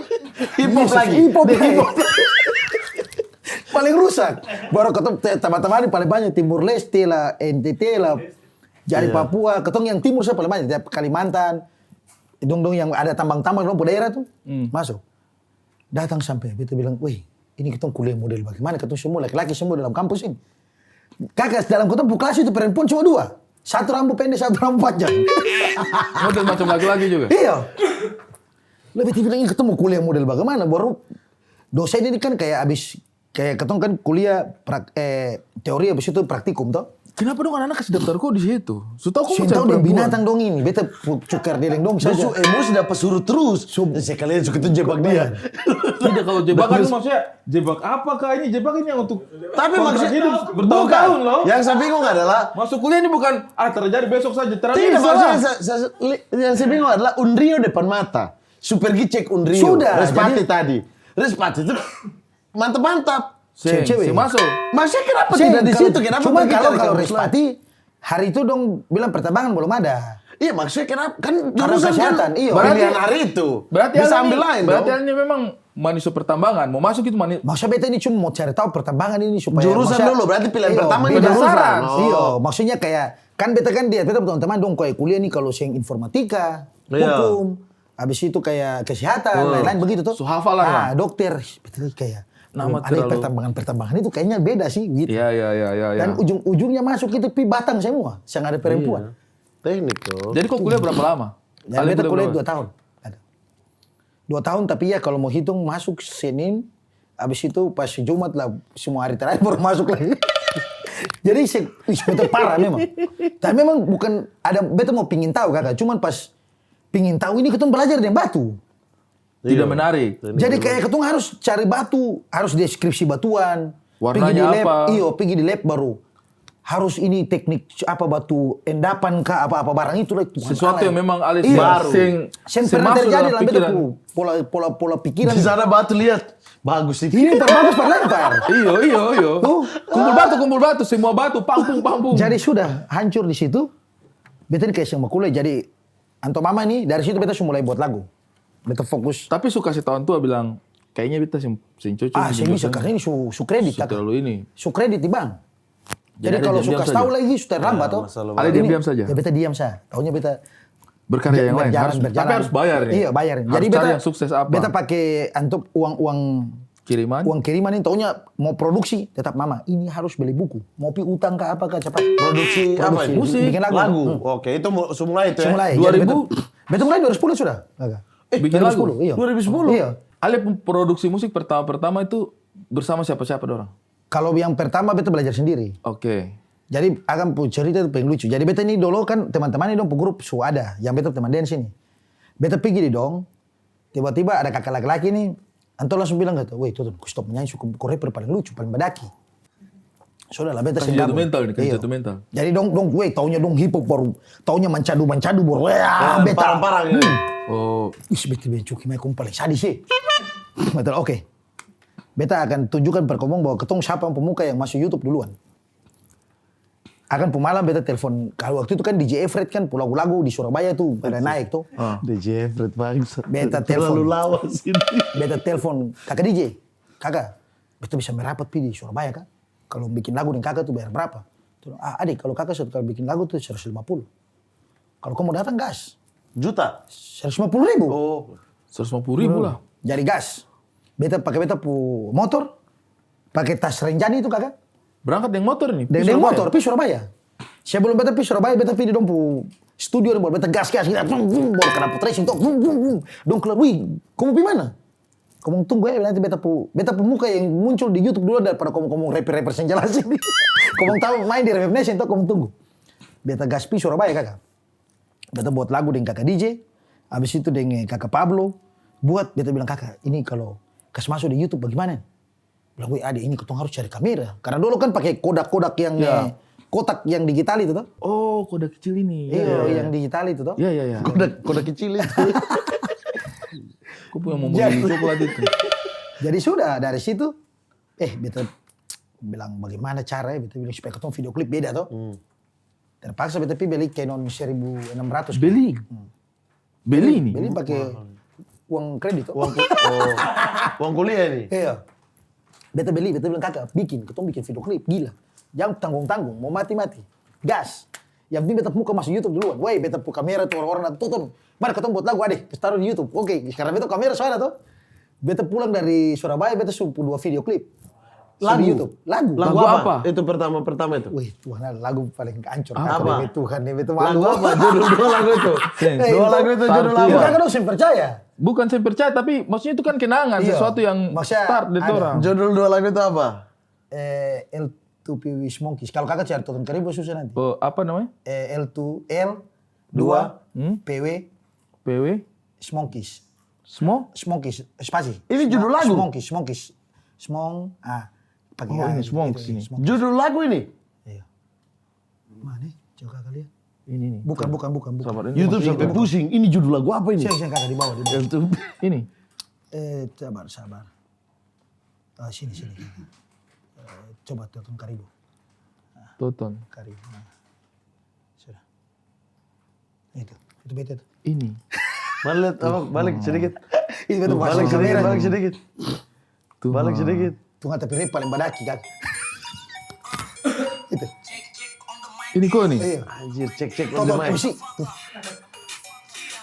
Hip hop lagi. Hip hop lagi. Paling rusak. Baru ketemu teman-teman paling banyak Timur Leste lah, NTT lah. Jadi Papua, ketemu yang timur saya paling banyak, Kalimantan. Dong yang ada tambang-tambang dong daerah tuh. Masuk. Datang sampai beta bilang, "Wih, ini ketemu kuliah model bagaimana? Ketemu semua laki-laki semua dalam kampus ini." Kakak dalam ketemu kelas itu perempuan cuma 2. Satu rambut pendek, satu rambut panjang. Model macam laki-laki juga. Iya. Lebih bilang ini ketemu kuliah model bagaimana? Baru dosen ini kan kayak abis kayak ketong kan kuliah teori habis itu praktikum toh. Kenapa dong anak-anak kasih daftar kok di situ? Tahu kok Saya tahu dia binatang dong ini, beta cukar deleng dong Dia saja. emosi dapat suruh terus. Sekalian suka itu jebak dia. Tidak, kalau jebakan itu maksudnya jebak apakah ini? Jebak ini yang untuk Tapi kontrak maksudnya hidup bertahun-tahun loh. Yang saya bingung adalah Masuk kuliah ini bukan terjadi besok saja. tidak, Bisa maksudnya lah. yang saya bingung adalah Unrio depan mata. Super cek Unrio. Sudah, Respati tadi. Respati itu mantap-mantap. Cewek. Si masuk. Maksudnya kenapa tidak di situ? Kenapa Cuma pergi kalau cari kampus Respati hari itu dong bilang pertambangan belum ada. Iya maksudnya kenapa? Kan Karena jurusan kesehatan, iya. pilihan hari itu. Berarti bisa Alan ambil ini- lain Berarti dong. Alan ini memang manusia pertambangan. Mau masuk itu Maksudnya beta ini cuma mau cari tahu pertambangan ini supaya Jurusan maksudnya- dulu, berarti pilihan Iya, pertama itu beda jurusan. saran. Oh. Iya, maksudnya kayak kan beta teman-teman dong kayak kuliah nih kalau yang informatika, Iya. hukum, habis itu kayak kesehatan, lain-lain begitu tuh. So, hafalan lah. Dokter, beta lihat kayak Nama ada terlalu- pertambangan itu kayaknya beda sih gitu. Iya. Dan ujung-ujungnya masuk itu pi batang semua, yang ada perempuan. Teknik tuh. Jadi kok kuliah berapa lama? Dan Alan beta kuliah berapa? 2 tahun. Ada. 2 tahun tapi ya kalau mau hitung masuk Senin, habis itu pas Jumat lah semua hari terakhir baru masuk lagi. Jadi beta parah memang. Tapi memang bukan ada beta mau pingin tahu kakak, cuman pas pingin tahu ini ketemu belajar dengan batu. Tidak menarik. Jadi kayak ketemu harus cari batu, harus deskripsi batuan. Warnanya pergi di lab, apa? Iya, pergi di lab baru. Harus ini teknik apa batu endapan kah apa barang itu lah. Sesuatu yang memang alis Iya. baru. Yang pernah terjadi dalam beta pola pikiran. Di sana batu lihat bagus itu. Ini terbagus perlempar. Iyo. Tuh. Kumpul batu, semua batu, pampung. Jadi sudah hancur di situ. Beta ini kayak sama kuliah. Jadi anto mama nih dari situ beta mulai buat lagu. Beta fokus. Tapi suka si tahun tua bilang, kayaknya beta sing cocok. Saya bisa karena ini su kredit. Su terlalu ini. Su kredit di bank. Jadi ada kalau diam-diam suka saja. tahu lagi sudah lambat toh. Ale diam-diam saja. Ya beta diam saja. Taunya beta Berkarya yang lain. berjalan. Tapi harus bayar nih. Iya bayarin. Harus Jadi cari beta yang sukses apa. Beta pakai antuk uang Kiriman. ini taunya mau produksi tetap mama ini harus beli buku. Mau pi utang kah apa kah cepat. Produksi apa ini? Musik. Bikin lagu. Lagu. Oke, itu semula itu ya. Mulai. 2000. Beta mulai 2010 sudah. Kakak. Bikin lagu. 2010, iya. 2010? Iya. Ale produksi musik pertama itu bersama siapa-siapa dorang? Kalau yang pertama beta belajar sendiri. Oke. Jadi akan cerita itu paling lucu. Jadi beta ini dulu kan teman-teman ini dong grup su ada yang beta teman dance ini. Beta pergi di dong. Tiba-tiba ada kakak laki-laki nih. Anto langsung bilang gitu, "Weh, tuh stop menyanyi suku rapper paling lucu, paling badaki." Sudah lah beta Kasih jatuh mental nih, kasih jatuh mental. Jadi dong weh taunya dong hip hop baru, taunya mancadu baru. Wah, beta. Parang-parang ya. Oh, Ih, beta bencuki mai paling sadis sih. Betul, oke. Beta akan tunjukkan perkomong bahwa ketong siapa pemuka yang masuk YouTube duluan. Akan pemalam beta telepon, kalau waktu itu kan DJ Efred kan lagu-lagu di Surabaya tuh pada naik tuh. DJ Everett bangsa. Beta Terlalu telepon. lawas ini. Beta telepon, kakak DJ, kakak, beta bisa merapat pi di Surabaya kan? Kalau bikin lagu dengan kakak tuh bayar berapa? Tuh, adik kalau kakak satu kali bikin lagu tuh 150. Kalau kamu datang gas, Juta. 150.000. Oh. 150.000 lah. Jadi gas. Beta pakai beta pu motor, pakai tas Renjani itu kakak. Berangkat dengan motor nih. Dengan motor pi Surabaya. Sebelum beta pi Surabaya, beta pi di dong pu studio nih, beta gas gitu, baru kena tracing tuh, dong keluar, wih, kamu pi mana? Kamu tunggu ya nanti beta pu muka yang muncul di YouTube dulu daripada kamu rapper yang jelas ini. Kamu tahu main di Reverb Nation tuh, kamu tunggu. Beta gas pi Surabaya kakak. Beta buat lagu dengan kakak DJ, habis itu dengan kakak Pablo, buat beta bilang kakak, ini kalau kas masuk di YouTube bagaimana? Bilang, wih adik ini ketong harus cari kamera. Karena dulu kan pakai kodak-kodak yang kotak yang digital itu tuh. Oh, kode kecil ini. Iya, yang digital itu tuh. Iya. Kodak kecil itu. Aku punya mau beli coklat itu. Jadi sudah dari situ, beta bilang bagaimana caranya, beta bilang supaya ketong video klip beda tuh. Terpaksa beta beli Canon 1600. Beli ini. Beli pakai uang kredit tuh. Uang kuliah ini. Iya. Beta bilang kakak, ketong bikin video klip, gila. Jangan tanggung-tanggung, mau mati-mati. Gas. Yang penting beta muka masuk YouTube duluan. Woi, beta pu kamera tuh orang-orang tonton. Mari ketong buat lagu adek, taruh di YouTube. Oke, sekarang beta kamera suara tuh. Beta pulang dari Surabaya, beta suruh 2 video klip. Lagu? Di YouTube. Lagu. Lagu apa? apa? Itu pertama itu. Wih, Tuhan, lagu paling hancur. Apa? Demi Tuhan, ini beta Lagu malu. apa? Judul dua lagu itu. Dua lagu itu judul Santai. apa? Kakak dong percaya. Bukan saya percaya, tapi maksudnya itu kan kenangan, Iya. sesuatu yang Maksudnya start dari ada. orang. Judul 2 lagu itu apa? L2P Wish Monkeys. Kalau kakak cari Toton Karibo susah nanti. Oh, apa namanya? L2 PW PW? Monkeys. Smoke? Spasi. Ini judul lagu? Monkeys. Pakai Oh, A ini gitu, Smonks gitu, ini. Smonks. Judul lagu ini? Iya. Mana? Coba kakak lihat. Ini nih. Bukan. Sabar, ini YouTube maksudnya sampai pusing. Ini judul lagu apa ini? Saya kakak di bawah. YouTube. Ini. Sabar. Sini. Coba Toton Karibo. Toton. Karibo. Nah. Sudah. Itu beta tuh. Ini. Balik sedikit. Itu betul Balik sedikit. Tuh. Balik sedikit. Tunggu tapi rap paling badaki kan. Itu. Ini kok nih? Iya. Anjir, cek on the Toton mic. MC.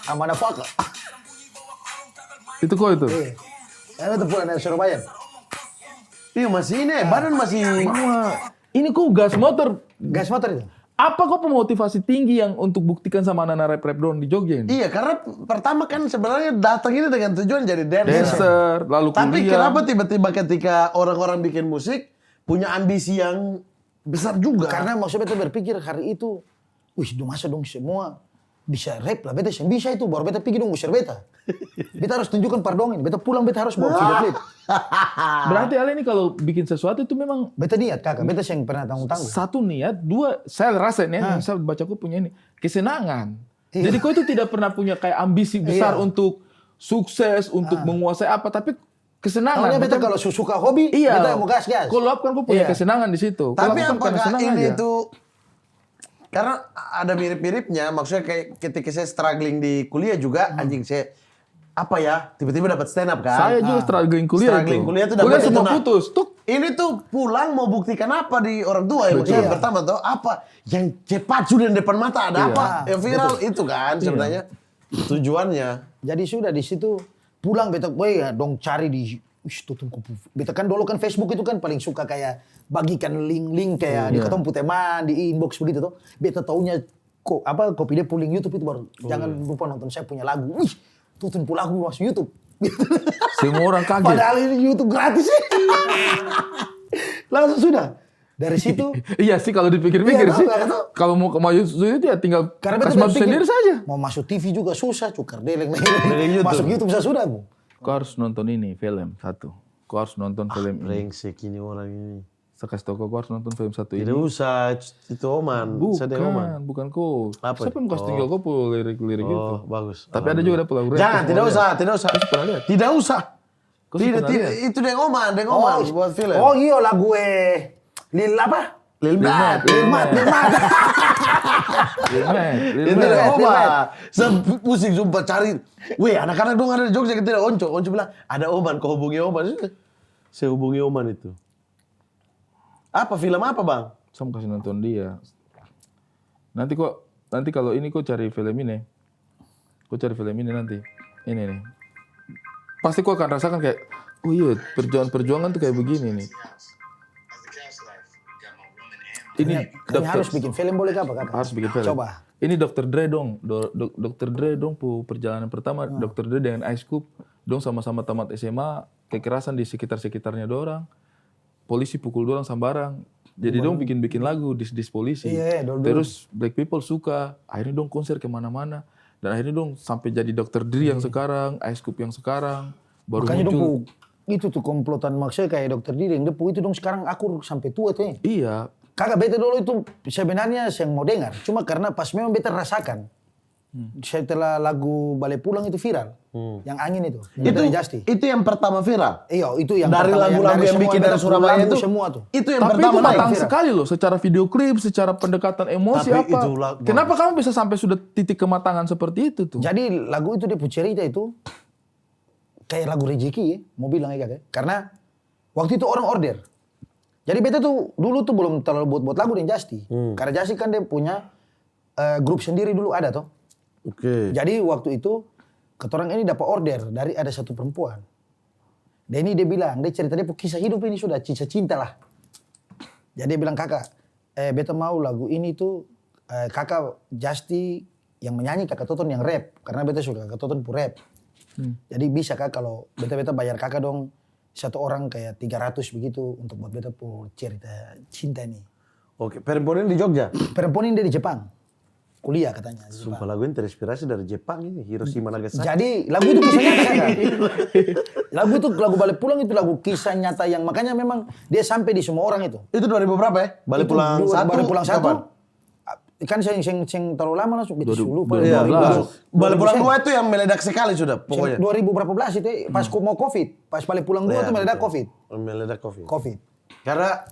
Amana Faka. Itu kok itu? Iya. Yang itu pulang dari Surabaya. Iya masih ini, badan masih... Ini kok gas motor. Gas motor itu. Apa kok pemotivasi tinggi yang untuk buktikan sama anak-anak rap down di Jogja ini? Iya, karena pertama kan sebenarnya datang ini dengan tujuan jadi dancer. Dancer, lalu kuliah. Tapi kenapa tiba-tiba ketika orang-orang bikin musik punya ambisi yang besar juga? Karena maksudnya beta berpikir hari itu, masa dong semua bisa rap lah. Beta yang bisa itu, baru beta pikir dong usir beta. Beta harus tunjukkan pardongin. Beta pulang beta harus bawa video klip. Berarti Ale ini kalau bikin sesuatu itu memang Beta niat kakak, beta yang pernah tanggung-tanggung. satu niat, dua saya rasa nih, yang saya bacaku punya ini kesenangan. Jadi kau itu tidak pernah punya kayak ambisi besar untuk sukses, untuk menguasai apa, tapi kesenangan. Awalnya beta kalau suka hobi, Iya. beta mau gas. Kau luapkan kau punya Iya. kesenangan di situ. Kau Tapi lakukan karena apakah senang ini aja. tuh... Karena ada mirip-miripnya, maksudnya kayak ketika saya struggling di kuliah juga, anjing saya... Apa ya, tiba-tiba dapat stand up kan? Saya juga struggling kuliah Struggling itu. kuliah tuh Kuliah dapat semua itu, nah. putus. Tuh. Ini tuh pulang mau buktikan apa di orang tua ya? Maksudnya Iya. pertama tuh apa? Yang cepat sudah di depan mata ada Iya. apa? Yang viral itu kan sebenarnya tujuannya. Jadi sudah di situ pulang beta, ya dong cari di Toton Kopi. Beta kan dulu kan Facebook itu kan paling suka kayak bagikan link-link kayak di ketemu teman di inbox begitu tuh. Beta taunya kopi dia pulling YouTube itu baru jangan lupa nonton saya punya lagu. Wih, Toton punya lagu masuk YouTube. Semua orang kaget. Padahal ini YouTube gratis. Langsung sudah. Dari situ Iya sih kalau dipikir-pikir Iya, sih. tahu. Kalau mau ke YouTube itu ya tinggal karena beta kasih masuk berpikir, sendiri saja. mau masuk TV juga susah, cukar deleng. YouTube. Masuk YouTube sudah, Bu. Kau harus nonton ini film satu. Kau harus nonton film ini. Brengsek ini orang ini. Saya kasih tau kau harus nonton film satu ini. Tidak usah, itu Oman. Saya Oman. Bukan kau. Apa? Siapa yang kasih tinggal kau pun lirik-lirik gitu. Oh, bagus. Tapi ada juga lagu rap. Jangan, tidak usah. pernah lihat? Tidak usah. Kau pernah Tidak, lihat? itu Deng Oman buat film. Oh iya lagu Lil apa? Lil Mat. Lil Mat. Itu Lil Deng Mat. Oman. Saya pusing sumpah cari. Weh, anak-anak dong ada di Jogja kita Onco. Onco bilang, ada Oman, kau hubungi Oman. Saya hubungi Oman itu. Apa film apa, Bang? Saya mau kasih nonton dia. Nanti kalau ini kau cari film ini. Kau cari film ini nanti. Ini nih. Pasti kau akan rasakan kayak, oh iya perjuangan tuh kayak begini nih. Ini Kayaknya harus bikin film boleh kah Pak? harus bikin film. Coba. Ini Dr. Dre dong. Dr. Dre dong perjalanan pertama. Dr. Dre dengan Ice Cube. Dong sama-sama tamat SMA. Kekerasan di sekitar-sekitarnya dorang. Polisi pukul dorang sambarang. Jadi dong bikin lagu dis polisi. Iya, dulu. Terus black people suka. Akhirnya dong konser kemana-mana. Dan akhirnya dong sampai jadi Dr. Dre yang sekarang. Ice Cube yang sekarang. Baru Makanya muncul. dong itu tuh komplotan maksudnya kayak Dr. Diri yang depu itu dong sekarang akur sampai tua tuh ya. Iya. Kagak beta dulu itu sebenarnya yang mau dengar. Cuma karena pas memang beta rasakan. Setelah lagu Balik Pulang itu viral. Yang angin itu. Yang dari Justy. Itu yang pertama viral. Iya itu yang Dari pertama, lagu-lagu yang semua bikin dari beta Surabaya lagu itu. semua tuh. Itu yang Tapi pertama itu matang naik. sekali loh, secara video klip, secara pendekatan emosi Tapi apa. itu Kenapa kamu bisa sampai sudah titik kematangan seperti itu tuh? Jadi lagu itu dia punya cerita itu kayak lagu rezeki ya, mau bilang ya kakak. Karena waktu itu orang order. Jadi beta tuh dulu tuh belum terlalu buat lagu dengan Justy. Karena Justy kan dia punya grup sendiri dulu ada toh. Oke. Jadi waktu itu ketorang ini dapat order dari ada satu perempuan. Dan ini dia bilang, dia cerita dia kisah hidup ini sudah kisah cinta lah. Jadi dia bilang kakak, beta mau lagu ini tuh kakak Justy yang menyanyi, kakak Toton yang rap. Karena beta suka kakak Toton pun rap. Jadi bisa kak kalau beta bayar kakak dong satu orang kayak 300 begitu untuk buat beta po cerita cinta ini. Oke, perempuan ini di Jogja? Perempuan ini dia di Jepang. Kuliah katanya. Di Sumpah Jepang. lagu ini terinspirasi dari Jepang ini, Hiroshima Nagasaki. Jadi lagu itu kisah nyata kakak. Lagu itu lagu Balik Pulang itu lagu kisah nyata yang makanya memang dia sampai di semua orang itu. Itu 2000 berapa ya? Balik Itu pulang satu. Balik Pulang satu. Kapan? Kan saya terlalu lama langsung beta lupa. Iya, 2012. Balik pulang 2 itu yang meledak sekali sudah pokoknya. 2000 berapa belas itu pas mau Covid. Pas Balik Pulang 2 Iya, itu meledak betul. Covid. Meledak Covid. Covid. Karena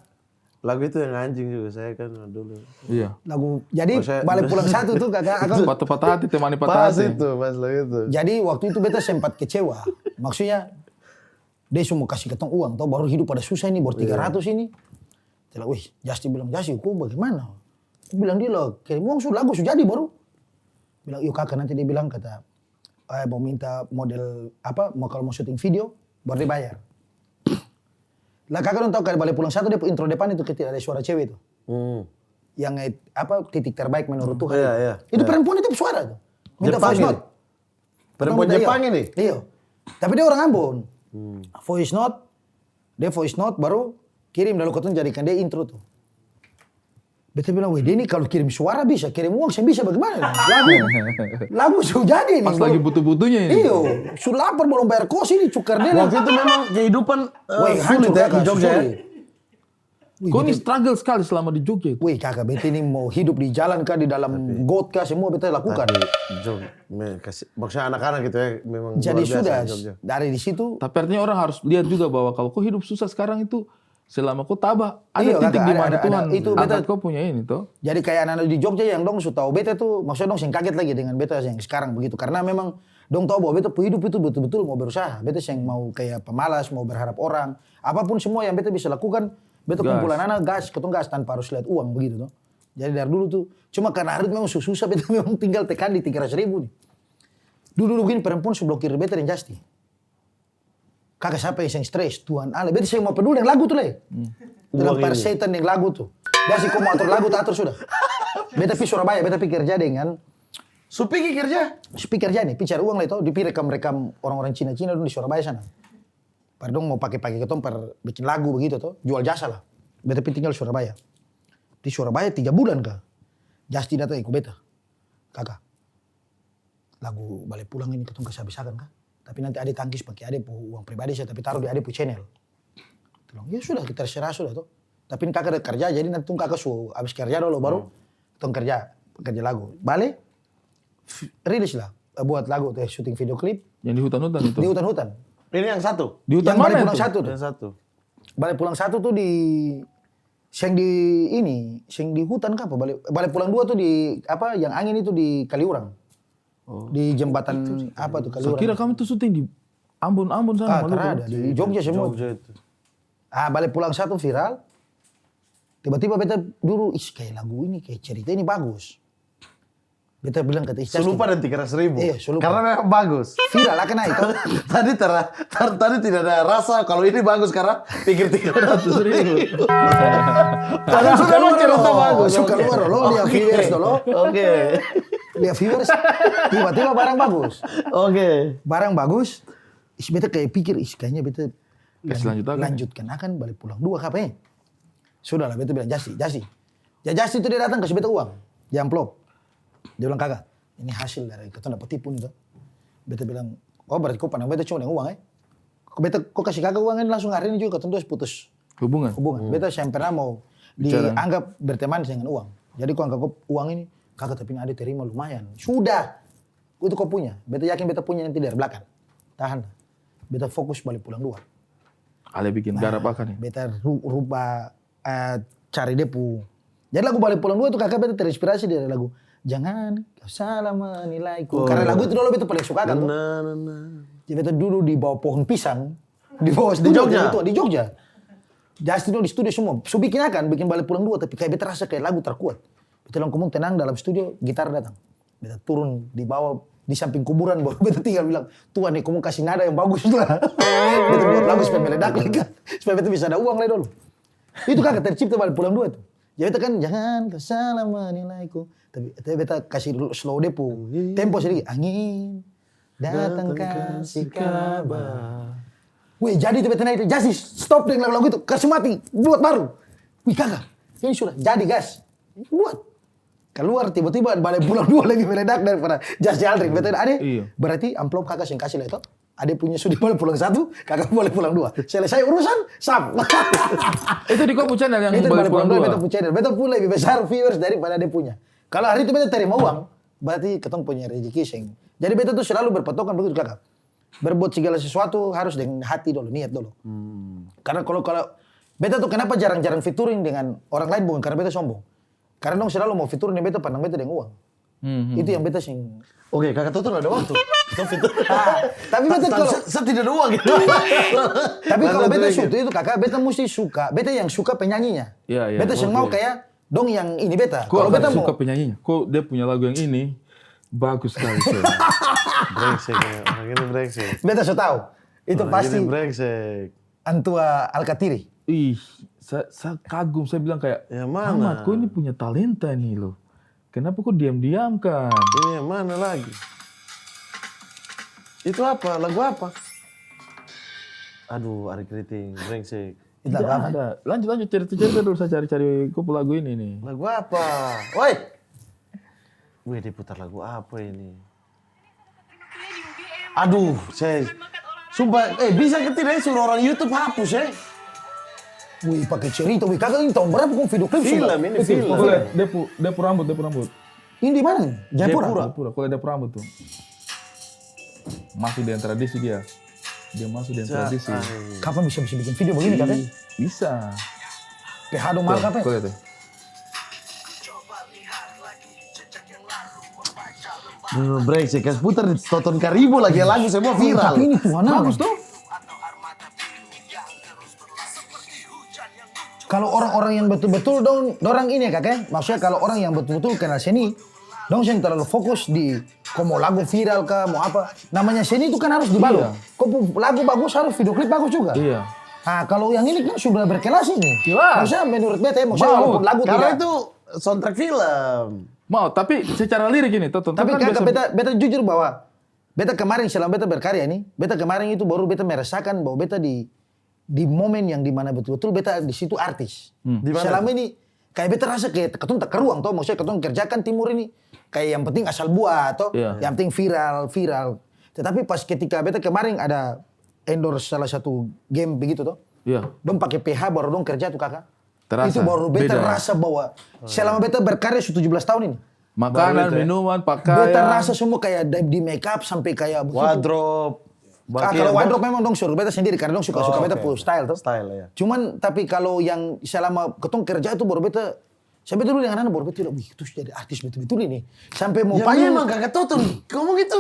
lagu itu yang anjing juga saya kan dulu. Iya. Lagu jadi Oh, saya- Balik Pulang satu tuh kakak aku. Patah hati temani patah Pas hati. itu, pas lagu itu. Jadi waktu itu beta sempat kecewa. Maksudnya dia semua kasih ketong uang tau baru hidup pada susah ini baru 300 ini. Telah, wih, Justin bilang, Justin, kok bagaimana? Aku bilang dia lah, kirim uang sudah lagu sudah jadi baru. Bilang, yuk kakak nanti dia bilang kata, mau minta model apa, mau kalau mau syuting video, baru dia bayar. Lah kakak dong tahu kali Balik Pulang satu dia intro depan itu ketika ada suara cewek itu. Yang apa titik terbaik menurut Tuhan. Iya, iya. Itu perempuan itu suara tuh. Minta Jepang voice ini? note. Perempuan Minta, Jepang iya. ini? Iya. Tapi dia orang Ambon. Voice note, dia voice note baru kirim lalu ketemu jadikan dia intro tuh. Beta bilang, weh dia ini kalau kirim suara bisa, kirim uang saya bisa bagaimana? Lagu sudah jadi nih. Pas lagi butuh-butuhnya ini. Iyo, sudah lapar belum bayar kos ini cukar dia. Waktu itu memang kehidupan Weh, sulit hancur ya kakak, di Jogja ya. sulit. Kau ini struggle sekali selama di Jogja itu. Wih kakak, beta ini mau hidup di jalan kah, di dalam got kah, semua beta lakukan. Maksudnya anak-anak gitu ya memang Jadi luar biasa sudah, di Jogja. dari di situ, Tapi artinya orang harus lihat juga bahwa kalau kau hidup susah sekarang itu selama kau tabah ada Iya, titik kakak, di mana ada. Tuhan Itu angkat beta- kau punya ini toh. jadi kayak anak-anak di Jogja yang dong su tahu beta tuh, maksudnya dong sing kaget lagi dengan beta yang sekarang begitu. Karena memang dong tahu bahwa beta hidup itu betul-betul mau berusaha. Beta yang mau kayak pemalas, mau berharap orang. Apapun semua yang beta bisa lakukan, beta Gas. kumpulan anak ketong gas tanpa harus lihat uang begitu tuh. Jadi dari dulu tuh, cuma karena hari memang susah beta memang tinggal tekan di 300.000 nih. Dulu begini perempuan seblokir beta dan Justin. Kakak siapa yang stres, Tuhan Allah. Beta saya mau peduli yang lagu tuh le. Dengan Uang ini. persetan yang lagu tuh. Jadi kau mau atur lagu, tak atur sudah. Beta pergi Surabaya, beta pikir kerja dengan Supiki kerja? speaker aja nih, picar uang lah itu, dipi rekam orang-orang Cina-Cina dulu di Surabaya sana. Pardon mau pakai ketong per bikin lagu begitu tuh, jual jasa lah. Beta pi tinggal di Surabaya. Di Surabaya 3 bulan kah. Justin datang ikut beta. Kakak, lagu Balik Pulang ini ketong kasih habiskan kah? Tapi nanti ada tangkis pakai ada uang pribadi saya, tapi taruh di ada channel. Bilang, ya sudah kita serah sudah tuh. Tapi ini kakak ada kerja, jadi nanti kakak suruh habis kerja dulu baru ketong kerja lagu. Balik, rilis lah buat lagu tuh syuting video klip Yang di hutan-hutan itu. di hutan-hutan. Ini yang satu? Di hutan Yang Balik mana Pulang itu? satu tuh. Yang satu. Balik Pulang satu tuh di yang di ini, yang di hutan kah apa? Balik Pulang 2 tuh di apa yang angin itu di Kaliurang. Di jembatan apa tuh Saya Kaliurang. kira kamu tuh syuting di Ambon sana. Maluku. Karena ada di Jogja semua. Jogja itu. Balik Pulang satu viral. Tiba-tiba beta dulu, kayak lagu ini, kayak cerita ini bagus. Beta bilang kata Justin. Sulupa dan 300.000. Iya, Sulupa. Karena memang bagus. Viral lah kena itu. tadi tidak ada rasa kalau ini bagus karena pikir 300.000. Karena suka memang cerita bagus. Suka Oke. luar lo, lihat viewers dulu. Oke. Lihat viewers, tiba-tiba barang bagus. Oke. Barang bagus, beta kayak pikir, kayaknya beta Lanjutkan. akan Balik Pulang 2 KP. Sudah lah, beta bilang, Jasi. Ya Jasi itu dia datang kasih beta uang, di amplop. Dia bilang, kakak, ini hasil dari kita dapat tipu nih tuh. Beta bilang, oh berarti kau pandang beta cuma yang uang kau kasih kakak uang ini langsung hari ini juga ketemu putus Hubungan. Beta saya pernah mau dianggap berteman dengan uang. Jadi kau anggap uang ini, kakak tapi ini ada terima lumayan. Sudah, itu kau punya. Beta yakin beta punya nanti dari belakang. Tahan. Beta fokus Balik Pulang 2. Ale bikin garap apa nih? Beta rubah cari depu. Jadi lagu Balik Pulang 2 itu kakak beta terinspirasi dari lagu Jangan Kau Salah Menilaiku. Karena lagu itu dulu beta paling suka kan. Jadi beta dulu di bawah pohon pisang. Di bawah studio Jogja? di Jogja. Justin di studio semua. So bikin Balik Pulang 2. Tapi kayak beta rasa kayak lagu terkuat. Beta bilang kamu tenang dalam studio, gitar datang. Beta turun di bawah, di samping kuburan. Beta tinggal bilang, Tuhan nih kamu kasih nada yang bagus lah. Beta buat lagu supaya meledak lagi kan. Supaya beta bisa ada uang lah dulu. Itu kakak tercipta Balik Pulang 2 tuh. Jadi beta kan, jangan kau salah menilaiku. Tapi beta kasih slow depo. Tempo sedikit. Angin datang kasih kabar. Wih, jadi itu beta naik, jadi stop dengan lagu itu, kasih mati, buat baru. Wih kakak, ini sudah jadi gas, buat. Keluar tiba-tiba balik pulang 2 lagi meledak daripada jas Aldrin. Beta ade, berarti amplop kakak yang kasih lah itu. Ade punya sudah boleh pulang 1, kakak boleh pulang 2. Selesai urusan, sap. Itu di Kopu Channel yang Itu boleh pulang 2. Beta punya channel, beta pun lebih besar viewers daripada dia punya. Kalau hari itu beta terima uang, berarti ketong punya rezeki sing. Jadi beta tuh selalu berpatokan begitu kakak. Berbuat segala sesuatu harus dengan hati dulu, niat dulu. Karena kalau beta tuh kenapa jarang-jarang featuring dengan orang lain bukan karena beta sombong. Karena dong selalu mau featuring dengan beta pandang beta dengan uang. Itu yang beta sing. Oke, kakak Toto ada waktu. Tapi beta kalau saya tidak ada uang gitu. tapi kalau beta shoot itu kakak, beta mesti suka. Beta yang suka penyanyinya. Iya. Beta yang mau kayak dong yang ini beta. Kalau beta suka mau penyanyinya, kok dia punya lagu yang ini bagus sekali. Brengsek ya, orang ini brengsek. beta so tahu. Itu Orang pasti ini brengsek. Antua Alkatiri. Ih, saya kagum, saya bilang kayak, Yang mana? Ahmad, kok ini punya talenta nih loh. Kenapa kok diam-diam kan? Ini yang mana lagi? Itu apa? Lagu apa? Aduh, Ari Kriting, brengsek. Itu Tidak apa? ada. Lanjut cerita dulu, saya cari kupu lagu ini nih. Lagu apa? Woi! Wih, diputar lagu apa ini? Aduh, saya... Sumpah, bisa ke tidak suruh orang YouTube hapus ya? Wih, pakai cerita. Wih, kakak ini tahun berapa kok video klip Film, sudah? ini Itu, film. oh, Depu rambut. Ini di mana? Jayapura. Jayapura, kalau Depu rambut tuh. Masuk dengan tradisi dia. Dia masuk dengan tradisi. Kapan bisa bikin video begini kakak? Bisa. PH dong mahal kakak? Kau lihat tuh. Brengsek, kasih putar di Tonton Karibo lagi lagu semua viral. Tapi ini Tuhan Bagus tuh. Kalau orang-orang yang betul-betul dorang ini ya kakak, maksudnya kalau orang yang betul-betul kenal seni, dong yang terlalu fokus di kok mau lagu viral kah, mau apa. Namanya seni itu kan harus dibalut. Iya. Kok lagu bagus harus video klip bagus juga. Iya. Nah kalau yang ini kan sudah berkelas ini. Iya. Maksudnya menurut beta ya, maksudnya walaupun lagu Karena tidak. itu soundtrack film. Mau, tapi secara lirik ini, tonton. Tapi kan kakak beta jujur bahwa beta kemarin selama beta berkarya ini, beta kemarin itu baru beta merasakan bahwa beta di momen yang dimana betul-betul beta di situ artis. Selama ini kayak beta rasa kayak ketong tak keruang toh, maksudnya ketong kerjakan timur ini kayak yang penting asal buat toh, yang penting viral. Tetapi pas ketika beta kemarin ada endorse salah satu game begitu toh, dong pakai PH baru dong kerja tuh kakak. Terasa, itu baru beta beda. rasa bahwa selama beta berkarya sudah 17 tahun ini. Makanan, minuman, pakaian. Beta rasa semua kayak di make up sampai kayak begitu. Wardrobe. Kalau wardrobe memang dong suruh beta sendiri karena dong suka beta punya style tuh. Style ya. Cuman tapi kalau yang selama ketong kerja itu baru beta sampai dulu dengan anak baru beta bilang, wih itu jadi artis betul-betul ini. Sampai mau Ya payung. memang kakak Toto, kamu gitu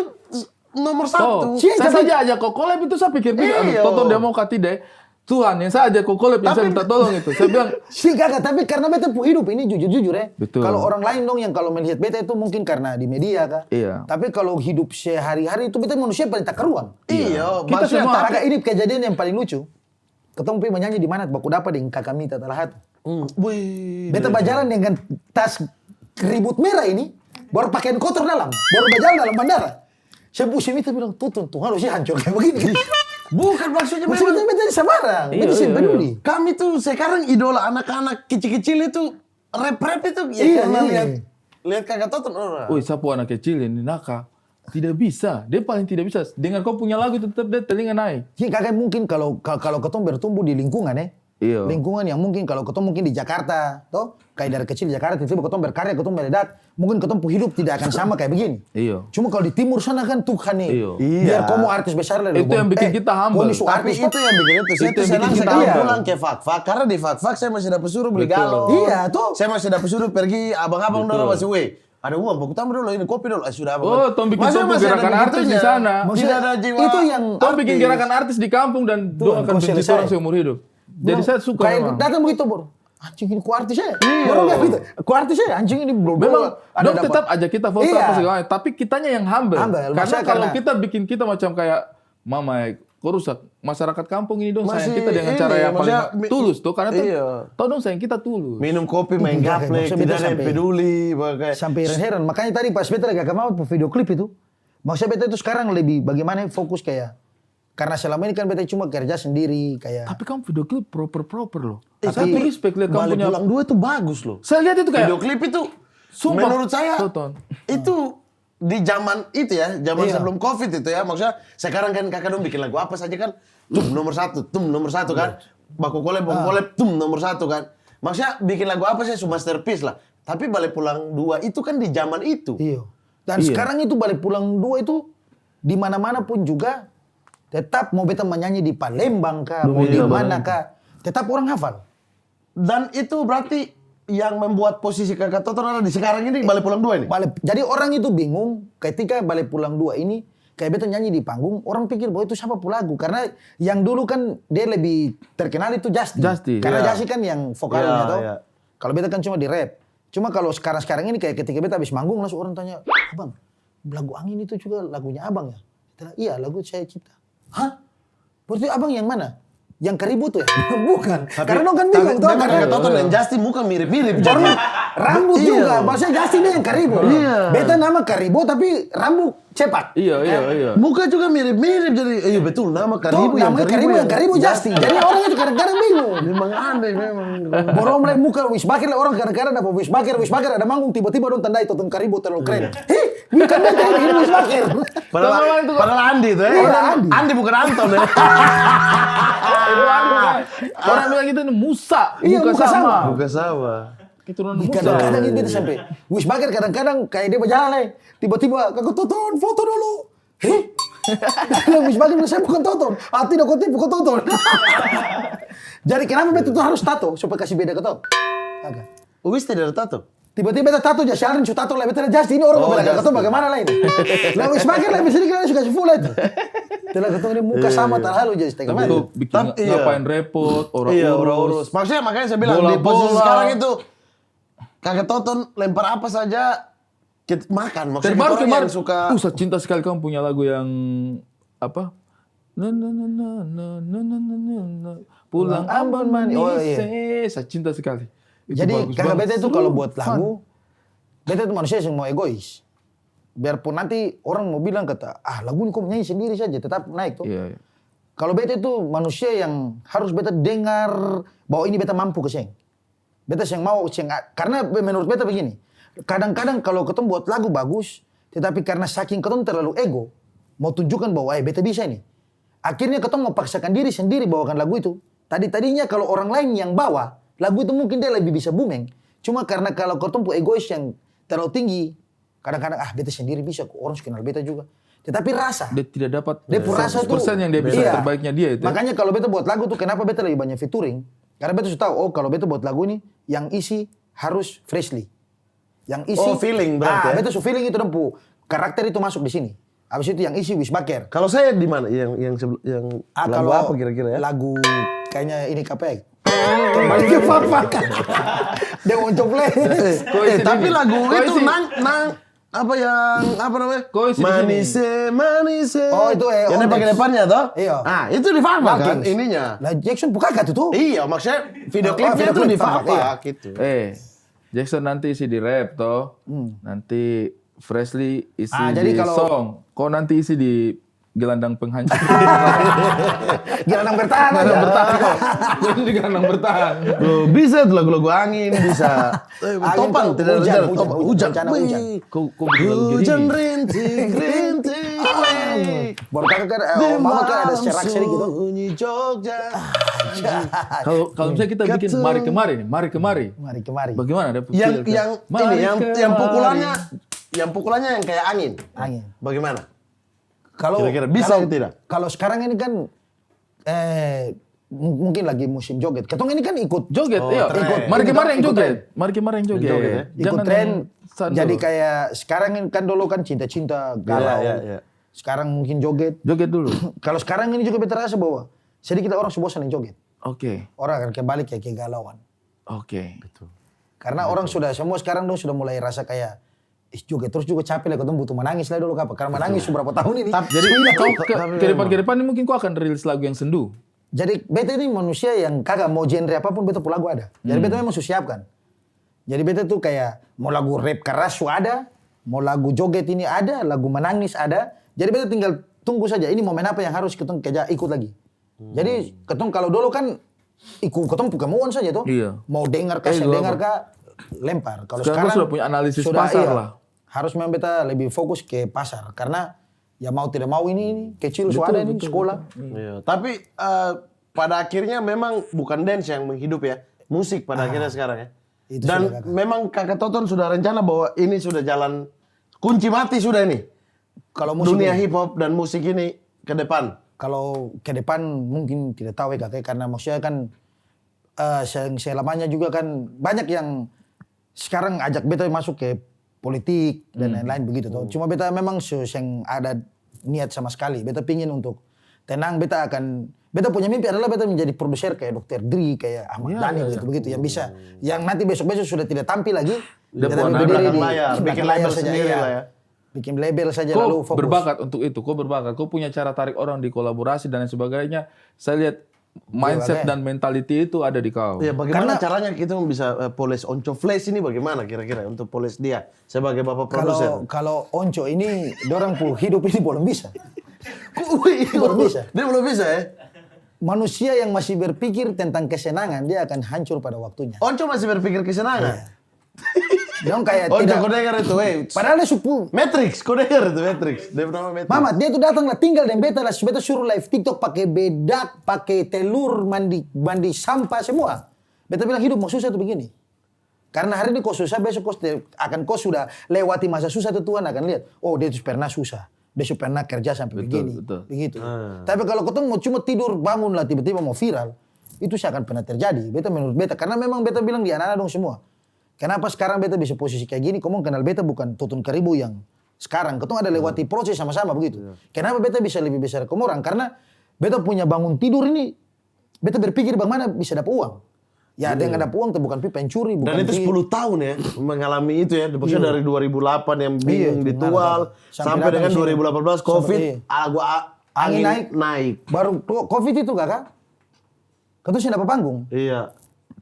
nomor satu. Saya saja aja kok collab itu saya pikir, tonton dia mau kah tidak. Tuhan yang saya aja kok collab yang saya minta tolong itu. Saya bilang, sih kakak, tapi karena beta hidup ini jujur ya. Betul. Kalau orang lain dong yang kalau melihat beta itu mungkin karena di media kak. Iya. Tapi kalau hidup sehari-hari itu beta manusia paling tak keruang. Iya, Kita maksudnya semua. Kakak ini kejadian yang paling lucu. Ketemu pergi menyanyi di mana? Baku dapat dengan kakak Mita Talahat. Wih. Beta berjalan dengan tas ribut merah ini, baru pakaian kotor dalam, baru berjalan dalam bandara. Saya pusing Mita bilang, Tuhan harusnya hancur kayak begini. Bukan maksudnya Maksudnya memang. beta di Samarang, beta sih peduli. Kami tuh sekarang idola anak-anak kecil-kecil itu rap itu ya Iya, karena iya. lihat kakak Toto orang. woi sapu anak kecil ini nakal. Tidak bisa, dia paling tidak bisa. Dengan kau punya lagu itu tetap dia telinga naik. Jadi kakak mungkin kalau ketong bertumbuh di lingkungan Iya. lingkungan yang mungkin kalau ketong mungkin di Jakarta, toh kayak dari kecil di Jakarta, tiba-tiba ketong berkarya, ketong meledak, mungkin ketong hidup tidak akan sama kayak begini. Iya. Cuma kalau di timur sana kan Tuhan nih, Iya. biar kamu artis besar lah. Itu yang bikin kita humble. Tapi Tapi itu yang bikin itu. Saya Itu tuh yang senang bikin kita sekali humble. pulang ke Fak-Fak. Karena di Fak-Fak saya masih dapat suruh beli Betul. galon. Iya, tuh. Saya masih dapat suruh pergi abang-abang Betul. dulu masih weh. Ada uang, baku tambah dulu ini kopi dulu. Sudah abang. Oh, Tom bikin Maksudnya suatu masih ada gerakan artis di begitunya. sana. Tidak ada jiwa. Itu yang Tom bikin gerakan artis di kampung dan Tuh, doa akan kau benci selesai. orang seumur hidup. Jadi saya suka kayak memang. datang begitu bro. Anjing ini ku artis ya. Baru bilang gitu. Ku artis ya. Anjing ini bro. Memang dong tetap aja kita foto Iya. apa segala macam, tapi kitanya yang humble. Humble, Karena maksudnya kalau karena- kita bikin kita macam kayak mama kok rusak masyarakat kampung ini dong sayang Masih kita dengan ini, cara yang paling maksudnya tulus tuh karena tuh iya. tau dong sayang kita tulus. Minum kopi, main gaplek, Maksudnya tidak beta ada yang sampai- peduli. Pakai. Sampai heran-heran. Makanya tadi pas beta lagi mau video klip itu. Maksudnya beta itu sekarang lebih bagaimana fokus kayak, karena selama ini kan beta cuma kerja sendiri kayak. Tapi kamu video klip proper loh. Tapi Tapi respect lihat kamu Balik punya. pulang 2 itu bagus loh. Saya lihat itu kayak. Video klip itu Sumpah. menurut saya Tonton. itu di zaman itu ya, zaman Iya. sebelum Covid itu ya. Maksudnya sekarang kan kakak dong bikin lagu apa saja kan, nomor satu kan. Baku kolab nomor 1 kan. Maksudnya bikin lagu apa sih masterpiece lah. Tapi Balik Pulang 2 itu kan di zaman itu. Iya. Dan sekarang itu Balik Pulang 2 itu di mana-mana pun juga tetap mau beta menyanyi di Palembang kah, mau di mana kah, tetap orang hafal. Dan itu berarti yang membuat posisi kakak Toton ada di sekarang ini Balik Pulang 2 ini. Jadi orang itu bingung ketika Balik Pulang 2 ini kayak beta nyanyi di panggung, orang pikir bahwa itu siapa lagu. Karena yang dulu kan dia lebih terkenal itu Justin. Karena Iya. Justin kan yang vokalnya Iya, toh. iya. Kalau beta kan cuma di rap. Cuma kalau sekarang ini kayak ketika beta habis manggung langsung orang tanya, "Abang, lagu Angin itu juga lagunya Abang ya?" Beta, "Iya, lagu saya cipta." "Hah? Berarti Abang yang mana? Yang Karibu tuh ya?" Bukan. Karena dong kan bingung tuh. Karena kakak Toton dan Justin muka mirip-mirip. Jadi Rambut Iya. juga, maksudnya Justin dia yang Karibo. Iya. Beta nama Karibo tapi rambut cepat. Iya. muka juga mirip-mirip jadi iya betul nama Tuh, Karibu yang namanya Karibu Karibo Justin. Jadi orang itu kadang-kadang bingung. Memang aneh memang. Borong mulai muka Wisbaker lah, orang kadang-kadang dapat Wisbaker ada manggung tiba-tiba dong tandai Toton Karibo terlalu keren. Hei, bukan beta ini Wisbaker. Padahal Andi itu ya. Iya, Andi bukan Anton ya. Orang bilang gitu Musa, Iya, bukan muka sama. Bukan sama. Keturunan Di Musa. kadang-kadang itu dia sampai Wisbaker kadang-kadang kayak dia berjalan nih, tiba-tiba kakak Toton foto dulu. Hei, Wisbaker bilang saya bukan Toton. Tidak kutip bukan Toton. Jadi kenapa beta tuh harus tato supaya kasih beda ke Toton? Kagak. Wis tidak ada tato. Tiba-tiba beta tato aja, siaran su tato lah, beta Justin ini orang mau bilang Toton bagaimana lah ini? Lah Wisbaker lah bisa dikira suka full itu. Telah ketemu ini muka sama terlalu jadi setengah Tapi mati. kok bikin Iya. ngapain repot, orang Iya, urus. urus. Maksudnya makanya saya bilang di Bola-bola. posisi sekarang itu kakak Toton lempar apa saja makan. Maksudnya kita orang Kemarin yang suka saya cinta sekali kamu punya lagu yang apa? Na na na na na na na na na na. Pulang Ambon manis. Oh, iya. Saya cinta sekali. Itu Jadi bagus kakak banget. beta itu kalau buat Fun. lagu, beta itu manusia yang mau egois. Biarpun nanti orang mau bilang kata, lagu ini kok nyanyi sendiri saja, tetap naik tuh. Iya. Kalau beta itu manusia yang harus beta dengar bahwa ini beta mampu keseng. Beta yang mau seng, karena menurut beta begini. Kadang-kadang kalau ketemu buat lagu bagus, tetapi karena saking ketemu terlalu ego, mau tunjukkan bahwa beta bisa ini. Akhirnya ketemu mau paksakan diri sendiri bawakan lagu itu. Tadinya kalau orang lain yang bawa, lagu itu mungkin dia lebih bisa booming. Cuma karena kalau ketemu egois yang terlalu tinggi, kadang-kadang beta sendiri bisa, orang suka kenal beta juga. Tetapi rasa. Dia tidak dapat Dia rasa tuh 100% yang dia bisa iya. terbaiknya dia itu. Makanya kalau beta buat lagu tuh kenapa beta lebih banyak featuring? Karena beta sudah tahu, kalau beta buat lagu ini yang isi harus freshly. Yang isi feeling berarti ya? beta su feeling itu dempu karakter itu masuk di sini. Habis itu yang isi Wisbaker. Kalau saya di mana yang lagu Kalau apa kira-kira ya? Lagu kayaknya ini KPI. Kembali ke papa. Dia mau coplay. Tapi lagu Kok itu isi? apa namanya? Kok isi di sini? Manise. Oh, itu yang Ondex. pakai depannya toh? Iya. Itu di Fakfak kan Martins. ininya. Lah Jackson buka gak tuh? Iya, maksudnya video klipnya video itu klip di Fakfak, iya. Fakfak gitu. Jackson nanti isi di rap toh. Nanti Freshly isi jadi di kalau- song. Kok nanti isi di gelandang penghancur. Gelandang bertahan aja. Gelandang bertahan kok. Jadi di gelandang bertahan. Loh, bisa tuh lagu-lagu angin, bisa. Topang, tuh, tidak hujan, ada hujan, topang. hujan, Hujan, bencana wih. hujan. Kok bikin lagu kayak Hujan gini? rintik, rintik. wih. Baru kakak kan, Di mama kan ada malam serak sedikit gitu. sunyi Jogja. Kalau misalnya kita bikin mari kemari nih, mari kemari. Mari kemari. Bagaimana ada Yang pukulannya yang kayak angin. Angin. Bagaimana? Kalau Kira-kira bisa atau tidak? Kalau sekarang ini kan mungkin lagi musim joget. Ketong ini kan ikut Joget, iya. tren. Mari kemari yang Ikut joget. tren. Mari kemari yang joget. joget ya? ikut Jangan tren. yang sandal. Jadi kayak sekarang ini kan dulu kan cinta-cinta galau. iya. Sekarang mungkin joget. Joget dulu. Kalau sekarang ini juga beta rasa bahwa sedikit orang bosan yang joget. Oke. Orang akan kembali kayak kegalauan. Oke. Karena orang sudah semua sekarang dong sudah mulai rasa kayak joget terus juga capek lah, ketemu butuh menangis lah dulu apa? Karena menangis beberapa tahun ini. Jadi kau ke depan ini mungkin kau akan rilis lagu yang sendu. Jadi beta ini manusia yang kagak mau genre apapun beta pun lagu ada. Jadi beta memang sudah siapkan. Jadi beta tuh kayak mau lagu rap keras su ada, mau lagu joget ini ada, lagu menangis ada. Jadi beta tinggal tunggu saja. Ini momen apa yang harus ketong ikut lagi. Jadi ketong kalau dulu kan ketong kemauan saja tuh. Iya. Mau dengar kah, dengar kah, lempar. Kalau Sekarang sekarang sudah punya analisis pasar lah. Harus memang beta lebih fokus ke pasar karena ya mau tidak mau ini kecil suara ini sekolah. Iya. Tapi pada akhirnya memang bukan dance yang menghidup ya, musik pada akhirnya sekarang ya. Itu Dan sudah, memang Kakak Toton sudah rencana bahwa ini sudah jalan kunci mati sudah ini. Kalau musik Dunia ini, hip hop dan musik ini ke depan. kalau ke depan mungkin tidak tahu ya kakek karena maksudnya kan selamanya juga kan banyak yang sekarang ajak beta masuk ke politik dan lain-lain begitu tuh. Cuma beta memang yang ada niat sama sekali. Beta pingin untuk tenang. Beta punya mimpi adalah beta menjadi produser kayak Dr. Dre, kayak Ahmad Dhani begitu yang bisa. Yang nanti besok-besok sudah tidak tampil lagi. Dia tetapi buat berdiri belakang di layar, bikin belakang label saja, sendiri iya. lah ya. Bikin label saja Kau lalu fokus. berbakat untuk itu, kau berbakat. Kau punya cara tarik orang di kolaborasi dan lain sebagainya. Saya lihat mindset dan mentality itu ada di kau. Ya, bagaimana caranya kita bisa poles Onco Flash ini bagaimana kira-kira untuk poles dia sebagai bapak produser? Kalau Onco ini, dorang pu hidup ini belum bisa. Belum bisa. Dia belum bisa ya? Manusia yang masih berpikir tentang kesenangan, dia akan hancur pada waktunya. Onco masih berpikir kesenangan? Dong kayak Onco tidak. kau dengar itu, Padahal dia supu. Matrix, kau dengar itu Matrix. Dia bernama Matrix. Mama, dia tuh datang lah tinggal dan beta suruh live TikTok pakai bedak, pakai telur, mandi sampah semua. Beta bilang hidup mau susah tuh begini. Karena hari ini kau susah, besok kau sudah lewati masa susah tuh Tuhan akan lihat. Oh dia tuh pernah susah. Dia sudah pernah kerja sampai begini. Begitu. Tapi kalau kau mau cuma tidur bangun lah tiba-tiba mau viral. Itu akan pernah terjadi. Beta menurut beta. Karena memang beta bilang di anak-anak dong semua. Kenapa sekarang beta bisa posisi kayak gini? Kau mau kenal beta bukan Toton Karibu yang sekarang. Kau ada lewati proses sama-sama begitu. Kenapa beta bisa lebih besar ke orang? Karena beta punya bangun tidur ini. Beta berpikir bagaimana bisa dapat uang. Ya dengan dapat uang itu bukan pencuri. Bukan Dan itu 10 tahun ya mengalami itu ya. Maksudnya dari 2008 yang bingung ditual. Sampai dengan 2018 COVID. Angin naik. Baru COVID itu kakak. Kau yang dapat panggung. Iya.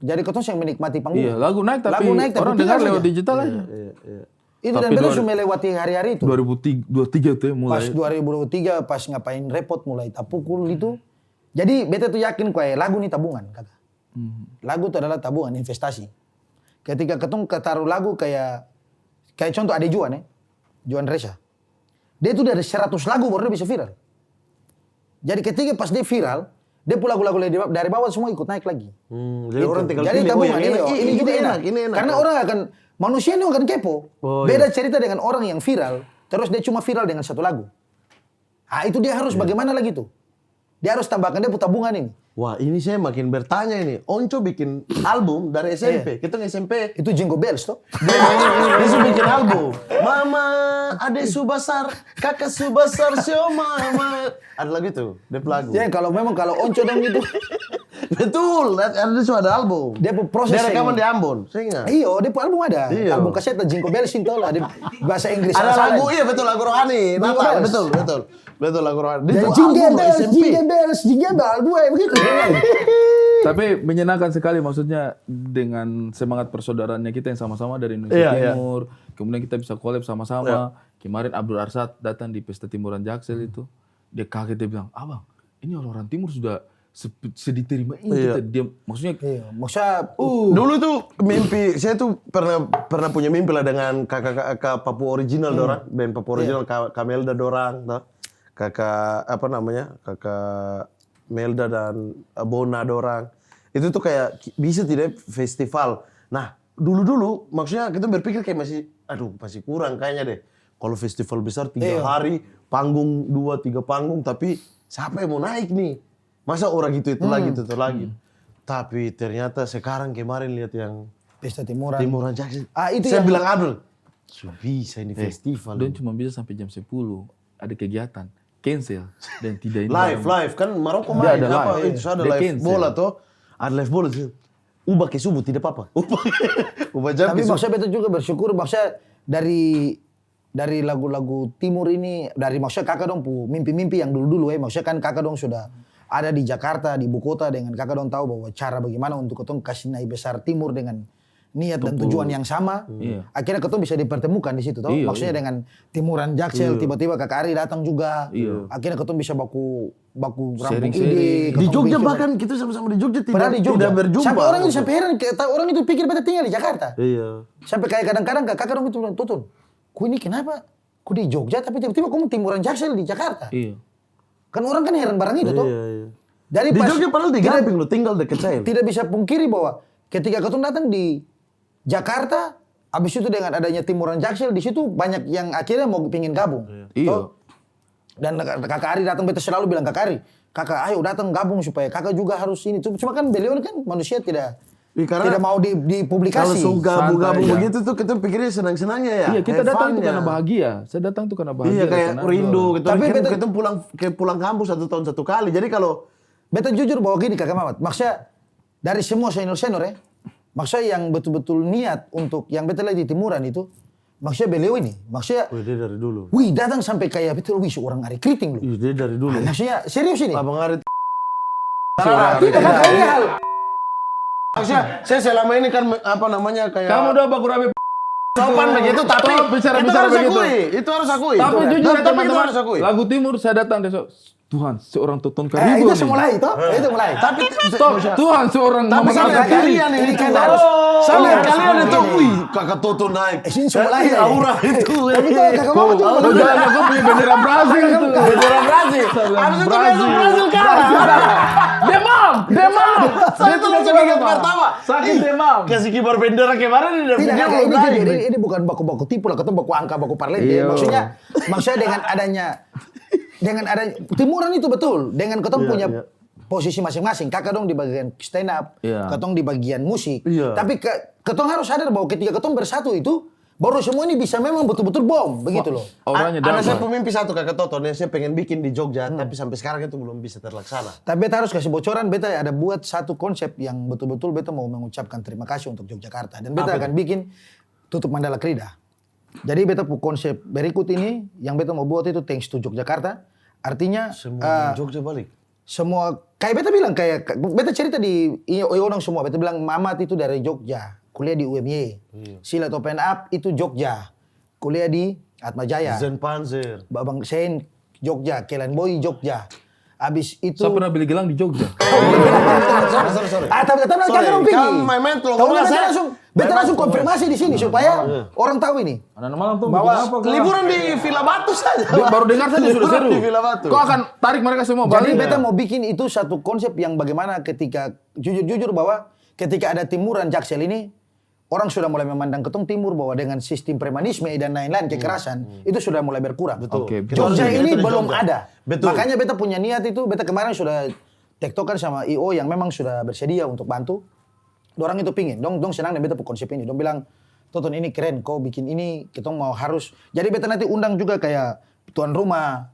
Jadi kau yang menikmati panggung. Iya, lagu naik tapi orang dengar lewat digital aja. Itu dan beta cuma melewati hari-hari itu. 2023 tuh ya mulai. Pas 2023 pas ngapain repot mulai tapukul itu. Jadi beta tuh yakin kayak lagu ini tabungan kata. Lagu itu adalah tabungan investasi. Ketika ketong taruh lagu kayak contoh ada Juan ya. Juan Reza. Dia itu dari 100 lagu baru dia bisa viral. Jadi ketika pas dia viral, dia pula lagu-lagu dari bawah semua ikut naik lagi. Jadi orang tinggal pilih, tabungan, ini juga enak. Ini enak. Karena orang akan, manusia ini akan kepo. Beda cerita dengan orang yang viral, terus dia cuma viral dengan satu lagu. Ah itu dia harus bagaimana lagi tuh? Dia harus tambahkan dia tabungan ini. Wah ini saya makin bertanya ini. Onco bikin album dari SMP. Kita SMP. Itu Jingle Bells tuh. Dia sudah bikin album. Mama, adek subasar, kakak subasar, sio mama. Ada lagu itu, dia lagu. Ya kalau Onco dan gitu. Betul, ada album. Dia proses. Dia rekaman di Ambon, saya ingat. Iya, dia album ada. Iyo. Album kaset Jingle Bells itu lah. Bahasa Inggris. Ada lagu, iya betul lagu rohani. Natal, betul. Betul lagu rohani. Dia Jingle Bells, dua begitu. Tapi menyenangkan sekali maksudnya dengan semangat persaudaraannya kita yang sama-sama dari Indonesia Timur. Kemudian kita bisa collab sama-sama. Kemarin Abdul Arsad datang di Pesta Timuran Jaksel itu. Dia kaget, dia bilang, abang ini orang Timur sudah sediterima ini kita. Dia maksudnya dulu tuh mimpi saya tuh pernah punya mimpi lah dengan kakak Papua Original dorang, band Papua Original, Kamelda dorang, kakak Melda dan Bona dorang. Itu tuh kayak bisa tidak festival. Nah dulu maksudnya kita berpikir kayak masih kurang kayaknya deh. Kalau festival besar 3 hari, panggung 2-3 panggung, tapi siapa yang mau naik nih? Masa orang itu lagi. Tapi ternyata sekarang kemarin lihat yang Pesta Timuran Jaksel. Itu saya bilang Abdul, bisa ini festival. Dan cuma bisa sampai jam 10. Ada kegiatan, cancel dan tidak ini. Live kan Maroko main ada apa? live. Itu ada Dia live cancel. bola toh. Ada live bola tuh. Ubah ke subuh tidak apa-apa. Ubah jam Tapi ke subuh. maksudnya beta juga bersyukur maksudnya dari lagu-lagu Timur ini, dari maksudnya kakak dong mimpi-mimpi yang dulu-dulu maksudnya kan kakak dong sudah ada di Jakarta, di ibu kota dengan kakak dong tahu bahwa cara bagaimana untuk ketong kasih naik besar Timur dengan niat dan tujuan yang sama. Akhirnya ketong bisa dipertemukan di situ, toh. Maksudnya dengan timuran Jaksel, tiba-tiba Kakak Ari datang juga. Akhirnya ketong bisa baku rampung ide. Di Jogja bahkan kita sama-sama di Jogja Padahal di Jogja. tidak berjumpa. Sampai orang itu sampai heran, orang itu pikir beta tinggal di Jakarta. Iya. Sampai kayak kadang-kadang kakak dong itu bilang, Tutun, ku ini kenapa? Ku di Jogja tapi tiba-tiba kamu timuran Jaksel di Jakarta. Iya. Kan orang kan heran barang itu, toh. Iya. Jadi Di pas Jogja padahal di Gamping lo tinggal deket saya. tidak bisa pungkiri bahwa ketika ketemu datang di Jakarta, habis itu dengan adanya timuran Jaksel, di situ banyak yang akhirnya mau pingin gabung. Iya. Toh? Dan kakak Ari datang, beta selalu bilang kakak Ari, kakak ayo datang gabung supaya kakak juga harus ini. Cuma kan beliau ini kan manusia tidak mau dipublikasi. Kalau gabung-gabung Santai, begitu tuh kita pikirnya senang-senangnya ya. Iya, kita datang itu Fun-nya. karena bahagia. Saya datang tuh karena bahagia. Iya kayak karena rindu gitu. Tapi Kita pulang kampus 1 tahun 1 kali. Jadi kalau beta jujur bahwa gini kakak Mamat, maksudnya dari semua senior-senior ya, maksudnya yang betul-betul niat untuk yang beta lihat di timuran itu, maksudnya beliau ini, maksudnya, dia dari dulu. wih datang sampai kayak betul, wih seorang Ari Kriting loh. Dia dari dulu. Maksudnya serius ini. Abang Ari. Tidak kakak ini hal. Maksudnya saya selama ini kan apa namanya kayak kamu udah baku rapi sopan begitu tapi bicara itu harus begitu. akui. Itu harus akui. Tapi Itu. jujur ya Tapi itu teman-teman, harus akui. lagu timur saya datang besok. Tuhan, seorang Tutun Karibu Itu mulai toh, itu mulai. Tapi Tuhan, seorang tapi Muhammad sampai Al-Fatih. kalian ini Ini kan tuh. harus- Sampai harus kalian itu begini. wih kakak Toto naik. Ini mulai. Aura itu. Tapi itu kakak Mamat tuh Oh, jangan, aku punya bendera Brazil itu. Bendera Brazil. Habis itu besok Brazil kalah. Demam. Saya tuh langsung ingat pertama. Sakit demam. Kasih kibar bendera kemarin ini udah Tidak, punya kakak, belum ini naik. jujur, ini bukan baku-baku tipu lah, ketemu baku angka, baku parlente. Iya. Maksudnya dengan adanya timuran itu betul, dengan ketemu punya posisi masing-masing. Kakak dong di bagian stand up, Iya. ketong di bagian musik. Iya. Tapi ketong harus sadar bahwa ketika ketong bersatu itu, baru semua ini bisa memang betul-betul bom, begitu loh. Orangnya Ada saya damai. pemimpi satu kakak Toto nih, saya pengen bikin di Jogja, tapi sampai sekarang itu belum bisa terlaksana. Tapi beta harus kasih bocoran, beta ada buat satu konsep yang betul-betul beta mau mengucapkan terima kasih untuk Yogyakarta. Dan beta akan bikin tutup Mandala Krida. Jadi beta pu konsep berikut ini, yang beta mau buat itu thanks to Yogyakarta. Artinya Semua Jogja balik. semua kayak beta bilang kayak beta cerita di orang semua beta bilang Mamat itu dari Jogja, kuliah di UMY. Silat Open Up itu Jogja, kuliah di Atmajaya. Zen Panzer. Babang Sen Jogja, Kelan Boy Jogja. Abis itu Saya pernah beli gelang di Jogja. Sorry. tapi Sorry, kakak dong kan main mentol, Tahu karena beta saya- langsung konfirmasi di sini supaya orang tahu ini. Anak malam tuh Bahwa bikin apa? Kak? Liburan di Villa Batu saja. Baru dengar saja sudah Liburan seru. di Villa Batu. Kau akan tarik mereka semua Jadi balik. beta mau bikin itu satu konsep yang bagaimana ketika jujur-jujur bahwa ketika ada timuran Jaksel ini orang sudah mulai memandang ketong timur bahwa dengan sistem premanisme dan lain-lain kekerasan itu sudah mulai berkurang. Betul. Oke, Jogja Betul, ini betul, belum Jogja. ada. Betul. Makanya beta punya niat itu, beta kemarin sudah tektokan sama IO yang memang sudah bersedia untuk bantu. Dorang itu pingin, dong senang dan beta pu konsep ini. Dong bilang, Toton ini keren, kau bikin ini, kita mau harus. Jadi beta nanti undang juga kayak tuan rumah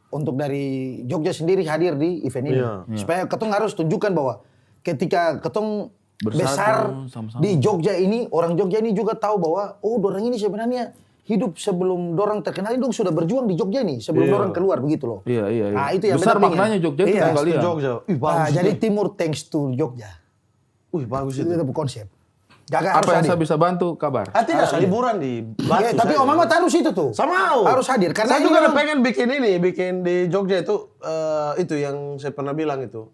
untuk dari Jogja sendiri hadir di event ini. Iya. Supaya ketong harus tunjukkan bahwa ketika ketong Bersatu, besar sama-sama. di Jogja ini, orang Jogja ini juga tahu bahwa oh dorang ini sebenarnya hidup sebelum dorang terkenal ini dong sudah berjuang di Jogja nih sebelum dorang keluar begitu loh. Iya. Nah, itu yang Besar beta pengen. maknanya Jogja itu Iya, kan kalian. Jogja. Ih, bagus. Nah, jadi itu. timur thanks to Jogja. Wih, bagus Itu itu. itu konsep. Kakak Apa harus yang hadir. saya bisa bantu? Kabar. Tidak, liburan di Batu. Iya, tapi saja. Om Mamat harus itu tuh. Sama. Harus hadir karena saya ini juga memang- pengen bikin di Jogja itu yang saya pernah bilang itu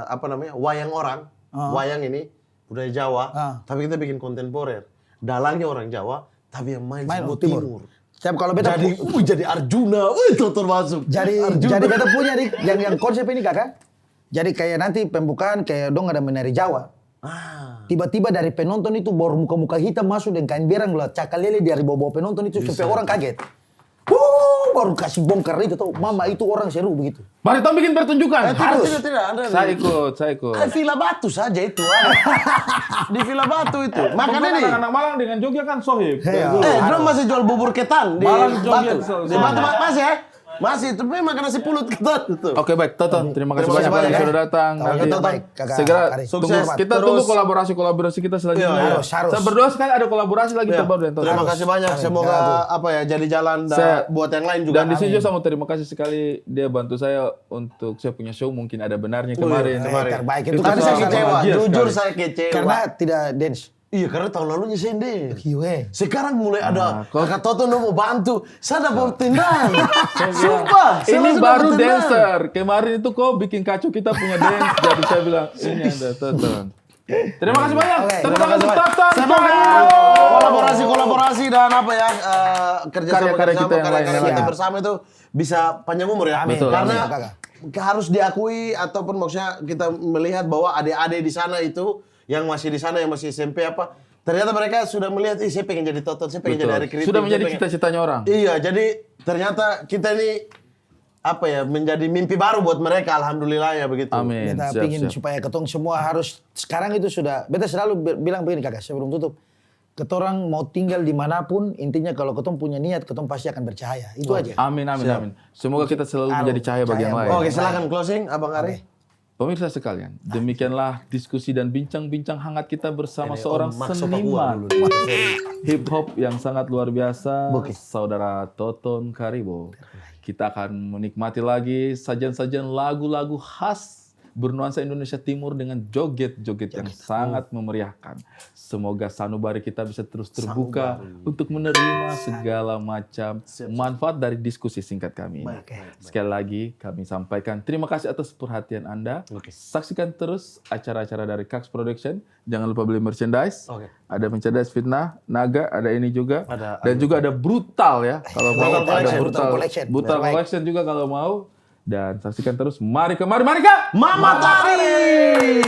apa namanya wayang orang, wayang ini budaya Jawa, tapi kita bikin kontemporer. Dalangnya orang Jawa, tapi yang main main semua timur. timur. Siap kalau beta Jadi Arjuna, itu termasuk. jadi beta punya nih yang konsep ini kakak. Jadi kayak nanti pembukaan kayak dong ada menari Jawa. Tiba-tiba dari penonton itu baru muka-muka hitam masuk dan kain berang lah cakal lele dari bawah penonton itu supaya orang kaget. Baru kasih bongkar itu tuh, mama itu orang seru begitu. Mari kita bikin pertunjukan. Tidak, ada. Saya ikut. Villa Batu saja itu ada. Di Villa Batu itu. Makanya nih. Anak Malang dengan Jogja kan sohib. Iya. Belum masih jual bubur ketan di Malang Jogja. Batu. Di Batu masih ya? Masih, tapi makan nasi pulut ketan itu. Oke baik, Toton. Terima kasih Terima kasih banyak banyak, yang ya. sudah datang. Kalau Nanti kita baik, Kakak segera Ari. tunggu. Sukses. Kita Terus- tunggu kolaborasi kita selanjutnya. Iya, harus. Saya berdoa sekali ada kolaborasi lagi Ya. terbaru dan Toton. Terima kasih banyak. Semoga apa ya jadi jalan Saya- buat yang lain juga. Dan di sini juga saya mau terima kasih sekali dia bantu saya untuk saya punya show mungkin ada benarnya kemarin. Terbaik itu Itu kan Tapi saya sangat kecewa, bahagia jujur sekali. saya kecewa. karena tidak dance. Iya, karena tahun lalunya sendiri. Iya. Sekarang mulai ada kok- kakak Toto mau bantu. Saya dapat tendang. Sumpah. saya Ini langsung baru dapat tendang. dancer. Kemarin itu kok bikin kacau kita punya dance. Jadi saya bilang, ini ada Toton. Terima kasih banyak. Oke, Terima Terima kasih kasih Toton. Semangat. Kolaborasi dan apa ya kerjasama Karya-karya kita yang karya-karya lain. kita Siap. bersama itu bisa panjang umur ya. Amin. Betul, Karena amin. harus diakui ataupun maksudnya kita melihat bahwa adik-adik di sana itu yang masih di sana yang masih SMP apa ternyata mereka sudah melihat saya pengen jadi Toton, saya pengen Betul. jadi Ari Kritik. Sudah saya menjadi pengen- cita-citanya orang. Iya, jadi ternyata kita ini apa ya menjadi mimpi baru buat mereka, alhamdulillah ya begitu. Amin. Beta Siap, pingin siap. supaya ketong semua harus sekarang itu sudah. Beta selalu bilang begini kakak sebelum tutup. Ketorang mau tinggal dimanapun, intinya kalau ketong punya niat, ketong pasti akan bercahaya. Itu aja. Amin, amin, amin. Semoga kita selalu Aduh, menjadi cahaya bagi yang cahaya lain. Oke, silakan closing Abang Ari. Pemirsa sekalian, demikianlah diskusi dan bincang-bincang hangat kita bersama Ini seorang Om Max Papua seniman dulu. hip hop yang sangat luar biasa, Oke. saudara Toton Karibo. Kita akan menikmati lagi sajian-sajian lagu-lagu khas bernuansa Indonesia Timur dengan joget-joget yang sangat memeriahkan. Semoga sanubari kita bisa terus terbuka untuk menerima segala macam manfaat dari diskusi singkat kami ini. Sekali lagi kami sampaikan terima kasih atas perhatian Anda. Oke. Saksikan terus acara-acara dari Kax Production. Jangan lupa beli merchandise. Oke. Ada merchandise Fitnah, Naga, ada ini juga. Ada- Dan juga ada Brutal ya. Kalau mau Brutal ada Collection. Brutal Collection. Brutal Baik. Collection juga kalau mau. Dan saksikan terus. Mari kemari, mari Kak! Mama Tari!